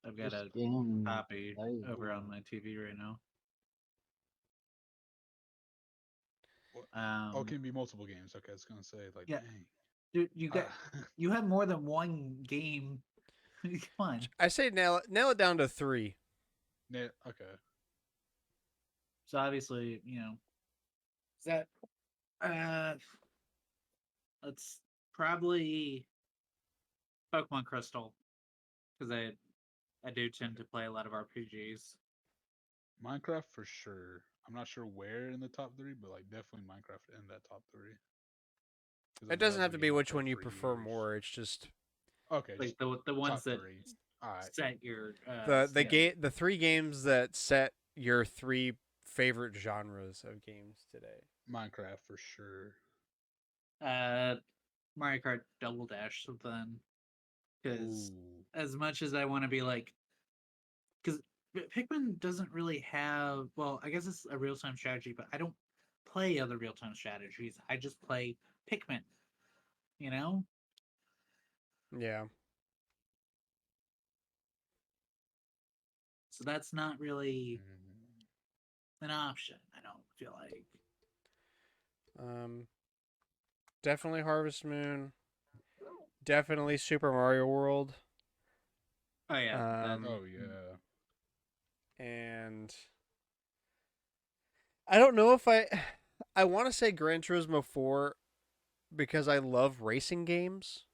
I've got
This
a
game
copy
plays
over on
well.
my TV right now.
Oh, it can be multiple games. Okay, I was gonna say like,
Yeah.
dang.
Dude, you got
Ah,
you have more than one game. Come on.
I say nail it down to 3.
yeah, okay.
So obviously, is that it's probably Pokemon Crystal because I do tend to play a lot of RPGs.
Minecraft for sure. I'm not sure where in the top three, but like definitely Minecraft in that top three. 'Cause I
It
know
doesn't
that's
have
a
to be
game I
which
played
one you
for
prefer
years.
more. It's just
Okay,
Like
just
the ones
top
that
three. All right.
set your
the 3 games that set your 3 favorite genres of games today.
Minecraft for sure.
Mario Kart Double Dash. So then, because
Ooh.
as much as I want to be like, because Pikmin doesn't really have. Well, I guess it's a real time strategy, but I don't play other real time strategies. I just play Pikmin. You know,
Yeah.
so that's not really
Mm.
an option. I don't feel like.
Definitely Harvest Moon. Definitely Super Mario World.
Oh yeah,
Oh yeah.
And I don't know if I want to say Gran Turismo 4 because I love racing games,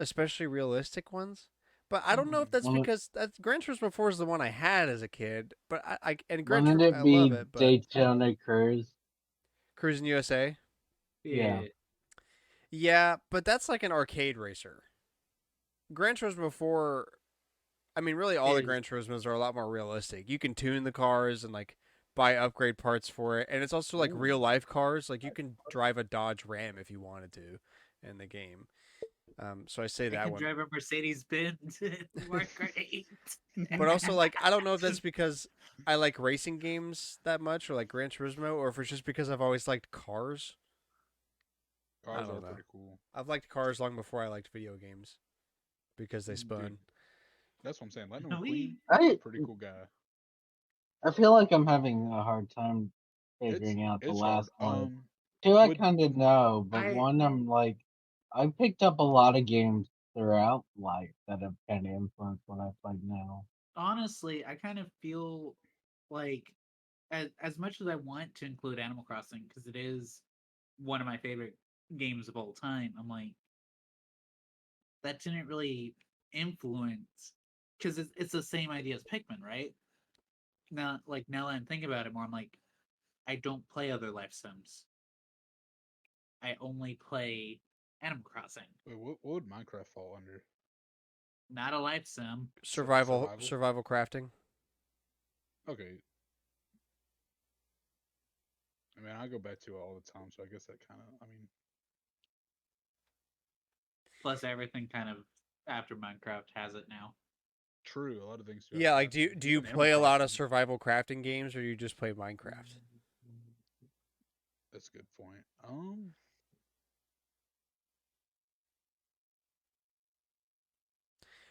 especially realistic ones. But I don't know if that's
Wouldn't,
because Gran Turismo 4 is the one I had as a kid. But
wouldn't it
I love
be
it. But
Daytona Cruise?
Cruising USA,
Yeah.
yeah.
yeah, but that's like an arcade racer. Gran Turismo 4, I mean, really all the
Is
Gran Turismos are a lot more realistic. You can tune the cars and like buy upgrade parts for it, and it's also like real life cars. Like you can drive a Dodge Ram if you wanted to in the game. So I say
I
that
can
one.
drive a Mercedes Benz Mark 8.
But also, like, I don't know if that's because I like racing games that much, or like Gran Turismo, or if it's just because I've always liked cars. I
Cars are
don't know.
pretty cool.
I've liked cars long before I liked video games because they spun.
Dude, that's what I'm saying. Lightning
We-
McQueen,
I
pretty cool guy.
I feel like I'm having a hard time
It's
figuring out the
it's hard.
last one. Two I
Would
kind of know, but
I
one I'm like, I picked up a lot of games throughout life that have kind of influenced what I play now.
honestly, I kind of feel like as much as I want to include Animal Crossing because it is one of my favorite games of all time, I'm like that didn't really influence because it's the same idea as Pikmin, right? Now that I'm thinking about it more, I'm like, I don't play other life sims. I only play Animal Crossing,
wait, what would Minecraft fall under?
not a life sim.
Survival crafting.
Okay. I mean, I go back to it all the time, so I guess that kind of. I mean,
Plus, everything kind of after Minecraft has it now.
true. A lot of things do.
Yeah,
After
like
that,
do you
even Animal
play a lot of
Crossing.
survival crafting games, or you just play Minecraft?
That's a good point.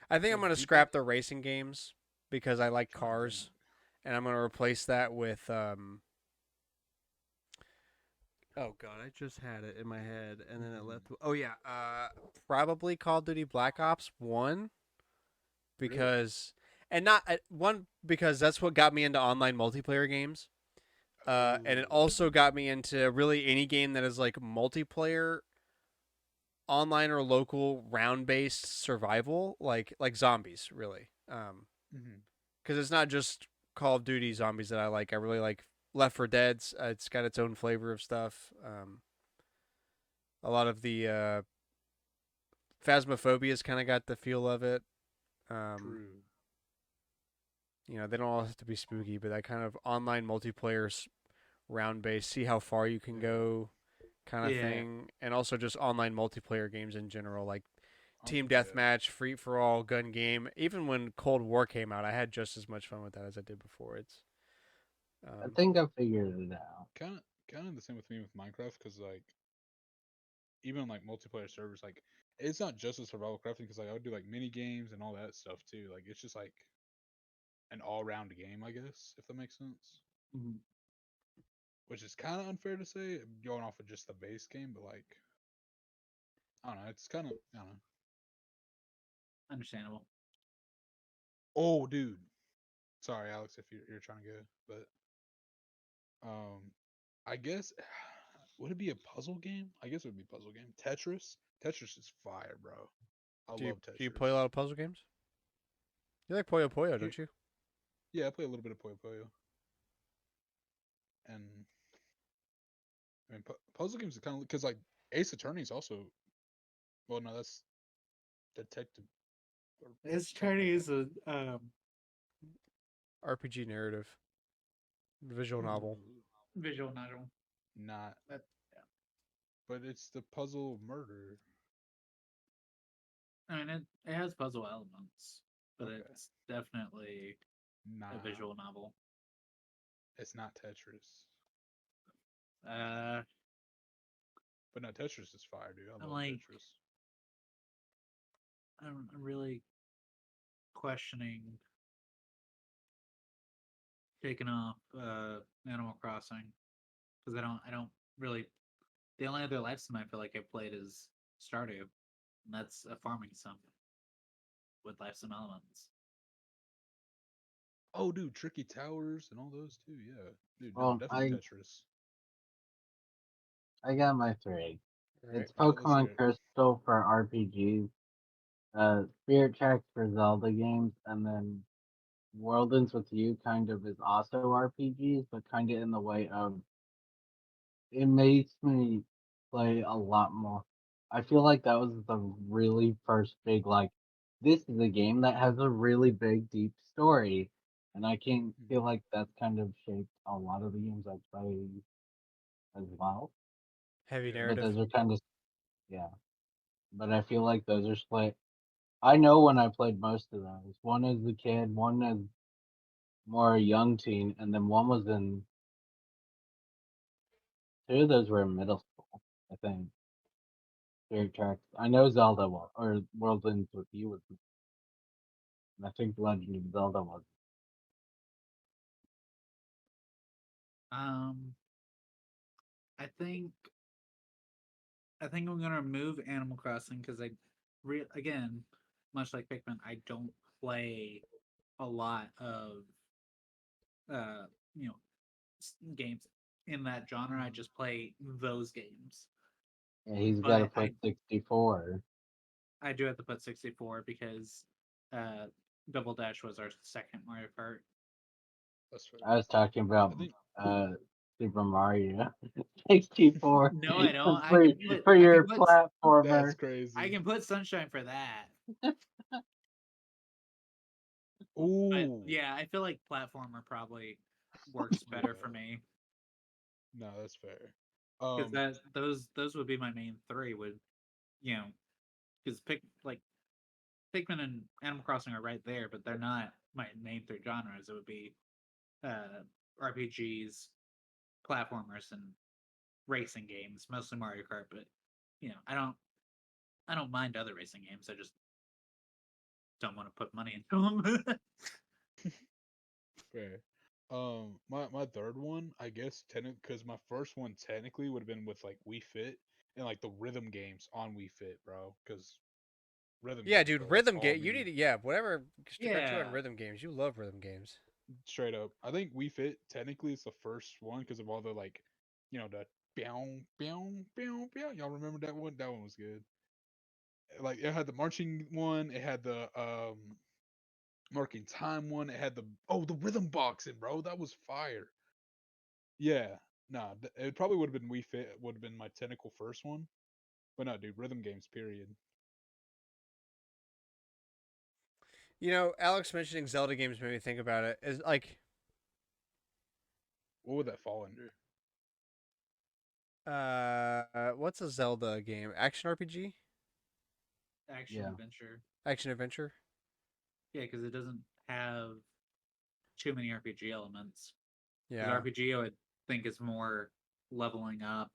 I think I'm
Like
gonna
deep in.
scrap the racing games because I like
Trying to
cars,
think.
and I'm gonna replace that with Oh god, I just had it in my head and then it left. Oh yeah, probably Call of Duty Black Ops 1
Really?
because and not one because that's what got me into online multiplayer games. And it
Oh.
also got me into really any game that is like multiplayer, online or local, round based survival, like zombies, really.
Mhm.
Because it's not just Call of Duty zombies that I like. I really like Left 4 Dead's. It's got its own flavor of stuff. A lot of the Phasmophobia's kind of got the feel of it. Um,
True.
they don't all have to be spooky, but that kind of online multiplayer round based, see how far you can
Yeah.
go kind of
Yeah.
thing, and also just online multiplayer games in general, like team
Yeah.
deathmatch, free for all, gun game. Even when Cold War came out, I had just as much fun with that as I did before.
I
Um,
think I figured it out.
Kind of the same with me with Minecraft because like even like multiplayer servers like it's not just a survival crafting because like I would do like mini games and all that stuff too. Like it's just like an all round game, I guess, if that makes sense.
Mhm.
Which is kind of unfair to say going off of just the base game, but like I don't know. It's kind of I don't know.
Understandable.
Oh, dude. Sorry, Alex, if you're trying to go, but um, I guess would it be a puzzle game? I guess it would be a puzzle game. Tetris. Tetris is fire, bro. I
do you
love
do you play a
Tetris.
lot of puzzle games? You like Puyo Puyo,
Here,
don't you?
yeah, I play a little bit of Puyo Puyo, and I mean puzzle games are kind of because like Ace Attorney is also well, no, that's detective or
His
something
attorney
like
is
that.
a
RPG narrative, visual novel.
Ooh,
visual novel.
not,
That, yeah.
but it's the puzzle murder.
I mean, it has puzzle elements, but
Okay,
it's definitely a
nah,
visual novel.
it's not Tetris.
Uh,
But no, Tetris is fire, dude. I
I'm
love
like,
Tetris.
I'm really questioning taking off Animal Crossing because I don't really. The only other life sim I feel like I played is Stardew, and that's a farming sim with life sim elements.
Oh, dude, Tricky Towers and all those too. Yeah, dude. No,
Well,
definitely
I
Tetris.
I got my three.
All right.
It's
All right, let's hear
Pokemon
it.
Crystal for RPGs, Spirit Tracks for Zelda games, and then World Ends with You kind of is also RPGs, but kind of in the way of it makes me play a lot more. I feel like that was the really first big like this is a game that has a really big deep story, and I can
Mhm.
feel like that's kind of shaped a lot of the games I play as well.
Heavy
Yeah,
But
narrative.
those are kind of yeah. But I feel like those are split. I know when I played most of those. One as a kid, one as more a young teen, and then one was in two of those were in middle school. I think. Spirit Tracks. I know Zelda was, or World Ends with You was. I think Legend of Zelda was.
Um, I think I think I'm gonna remove Animal Crossing because again, much like Pikmin, I don't play a lot of uh you know games in that genre. I
Mhm.
just play those games.
Yeah, he's got to
But
put 64.
I do have to put 64 because uh Double Dash was our second Mario Kart.
that's fair.
I was talking
I
about
think
uh Super Mario 64
No, I don't.
for for
I can
your
put
that's
platformer.
I
crazy.
can put Sunshine for that. But
Ooh,
yeah, I feel like platformer probably works better for
yeah.
me
No, that's fair.
because
Um,
those would be my main three. Would you know? Because Pikmin and Animal Crossing are right there, but they're not my main three genres. It would be uh, RPGs, platformers, and racing games, mostly Mario Kart. But I don't mind other racing games. I just don't want to put money into them.
fair. My third one, I guess, because my first one technically would have been with like Wii Fit and like the rhythm games on Wii Fit, bro. Because rhythm
Yeah,
games,
dude,
bro. That's
rhythm
all
game. You
me.
need yeah, whatever got you on
Yeah.
rhythm games. You love rhythm games.
Straight up. I think Wii Fit technically is the first one because of all the like, the bow bow bow bow. Y'all remember that one? That one was good. Like it had the marching one. It had the marking time one. It had the rhythm boxing, bro. That was fire. Yeah. Nah, it probably would have been Wii Fit. Would have been my technical first one. But no, dude, rhythm games. Period.
You know, Alex mentioning Zelda games made me think about it. Is like,
What would that fall under?
what's a Zelda game? Action RPG?
Action
Yeah.
adventure.
Action adventure?
Yeah, because it doesn't have too many RPG elements. Because
Yeah,
RPG, I would think, is more leveling up,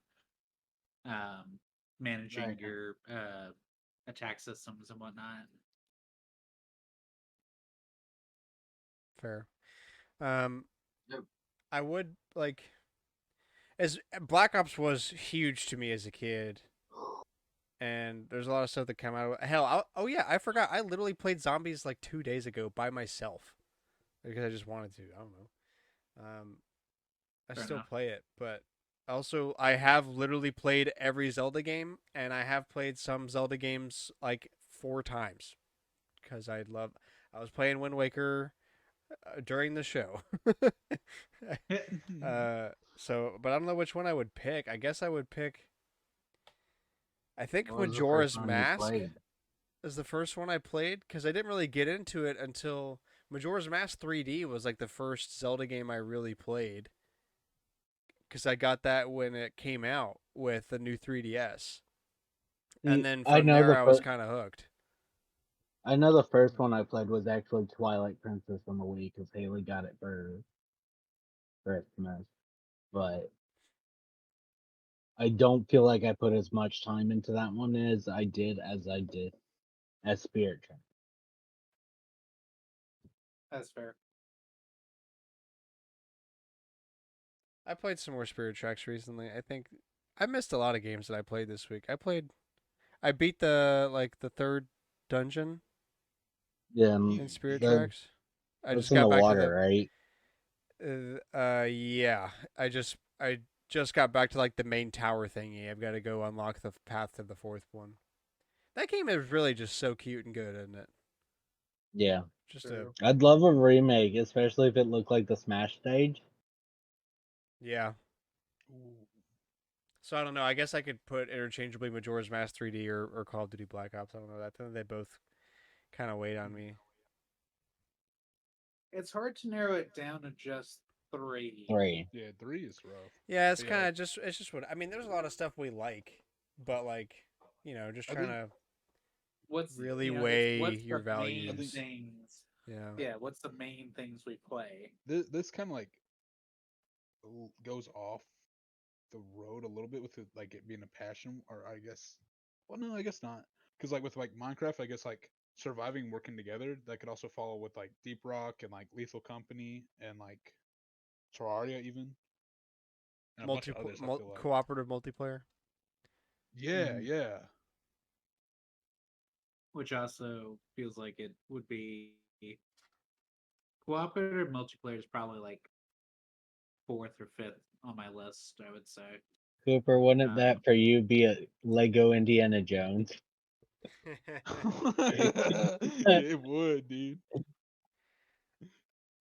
managing
Right.
your attack systems and whatnot.
fair. Um,
Yep.
I would like as Black Ops was huge to me as a kid, and there's a lot of stuff that come out. Hell, oh yeah, I forgot. I literally played Zombies like 2 days ago by myself because I just wanted to. I don't know. I
Fair
still
enough.
play it, but also I have literally played every Zelda game, and I have played some Zelda games like 4 times because I love. I was playing Wind Waker during the show. But I don't know which one I would pick. I guess I would pick. I think
What was the first
Majora's
one you
Mask
played?
is the first one I played because I didn't really get into it until Majora's Mask 3D was like the first Zelda game I really played because I got that when it came out with the new 3DS, and
See,
then
I
from
know
there
the
I was
first.
kind of hooked.
I know the first one I played was actually Twilight Princess on the Wii because Haley got it for Christmas. But I don't feel like I put as much time into that one as I did as Spirit Tracks.
That's fair.
I played some more Spirit Tracks recently. I think I missed a lot of games that I played this week. I beat the third dungeon
Yeah,
in
Easy.
Spirit
the
Tracks. I
that's
just
in
got
the
back to
water, right?
yeah. I just got back to like the main tower thingy. I've got to go unlock the path to the fourth one. That game is really just so cute and good, isn't it?
Yeah,
Just a
True.
I'd love a remake, especially if it looked like the Smash stage.
yeah.
Ooh.
So I don't know. I guess I could put interchangeably Majora's Mask 3D or Call of Duty Black Ops. I don't know. That they both kind of weighed on me.
It's hard to narrow it down to just three.
3.
Yeah, 3 is rough.
Yeah, it's
But yeah,
kind
like
of just it's just what I mean. There's a lot of stuff we like, but like just
I
trying
think
to
What's
really
it's
weigh
what's
your
the
I
main
think
values.
things?
Yeah.
Yeah, what's the main things we play?
this kind of like goes off the road a little bit with it, like it being a passion, or I guess, well, no, I guess not, because like with like Minecraft, I guess like surviving, working together, that could also follow with like Deep Rock and like Lethal Company and like Terraria even, and a bunch of others. I feel like,
Cooperative multiplayer.
yeah,
Mhm.
yeah,
Which also feels like it would be cooperative multiplayer is probably like fourth or fifth on my list, I would say.
Cooper, wouldn't
Um,
that for you be a Lego Indiana Jones?
yeah, it would, dude.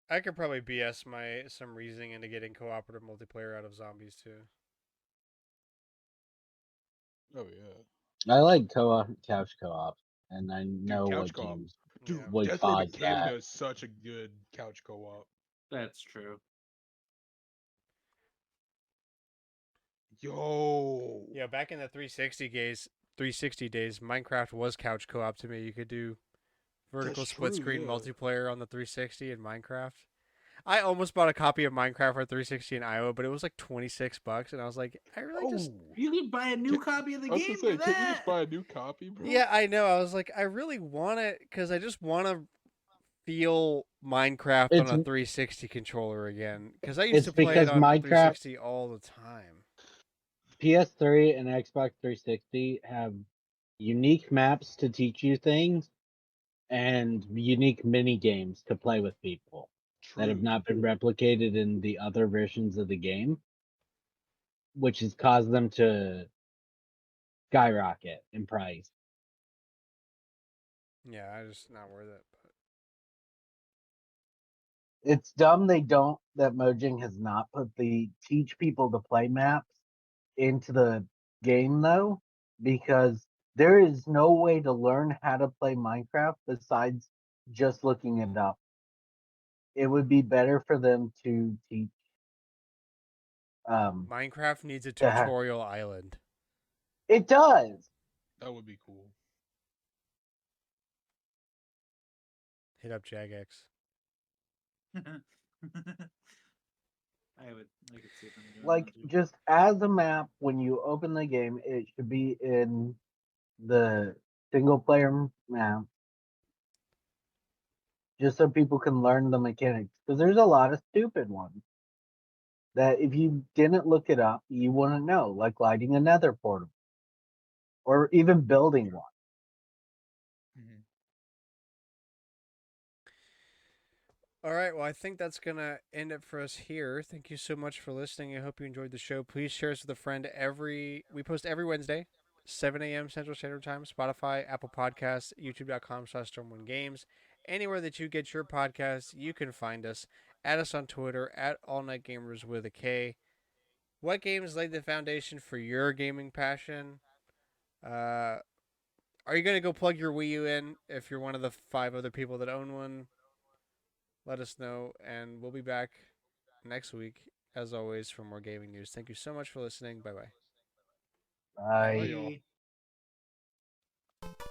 I could probably BS my some reasoning into getting cooperative multiplayer out of zombies too.
Oh yeah,
I like co-op, couch co-op, and I
dude,
know
couch co-op, dude.
Yeah.
would
Death Row the
cause
game
that.
does such a good couch co-op.
that's true.
Yo,
Yeah, back in the 360 days, Minecraft was couch co-op to me. You could do
that's
vertical split
true.
screen
Yeah.
multiplayer on the 360 in Minecraft. I almost bought a copy of Minecraft for 360 in Iowa, but it was like $26, and I was like, I really just.
Oh,
You can buy a new
can,
copy of the
I was gonna
game for
say, can't you just
that.
buy a new copy, bro?
Yeah, I know. I was like, I really want it because I just want to feel Minecraft on
It's
a 360 controller again because I used
it's
to play it
because
on
Minecraft
360 all the time.
PS3 and Xbox 360 have unique maps to teach you things and unique mini games to play with people that have
True.
not been replicated in the other versions of the game, which has caused them to skyrocket in price.
Yeah, I just not worth it. But
It's dumb that Mojang has not put the teach people to play maps into the game though, because there is no way to learn how to play Minecraft besides just looking it up. It would be better for them to teach um
Minecraft needs a
to ha-
tutorial island.
it does.
That would be cool.
Hit up Jagex.
I could see them doing
Like
that too.
just as a map when you open the game, it should be in the single player map just so people can learn the mechanics because there's a lot of stupid ones that if you didn't look it up, you wouldn't know, like lighting a nether portal or even building one.
Hmm.
All right, well, I think that's going to end it for us here. Thank you so much for listening. I hope you enjoyed the show. Please share us with a friend. We post every Wednesday, 7 a.m. Central Standard Time, Spotify, Apple Podcasts, youtube.com/StormwindGames. Anywhere that you get your podcasts, you can find us. Add us on Twitter, at AllNightGamers with a K. What games laid the foundation for your gaming passion? Uh, are you going to go plug your Wii U in if you're one of the 5 other people that own one? Let us know, and we'll be back next week, as always, for more gaming news. Thank you so much for listening. Bye bye.
Bye, y'all.
I
Bye.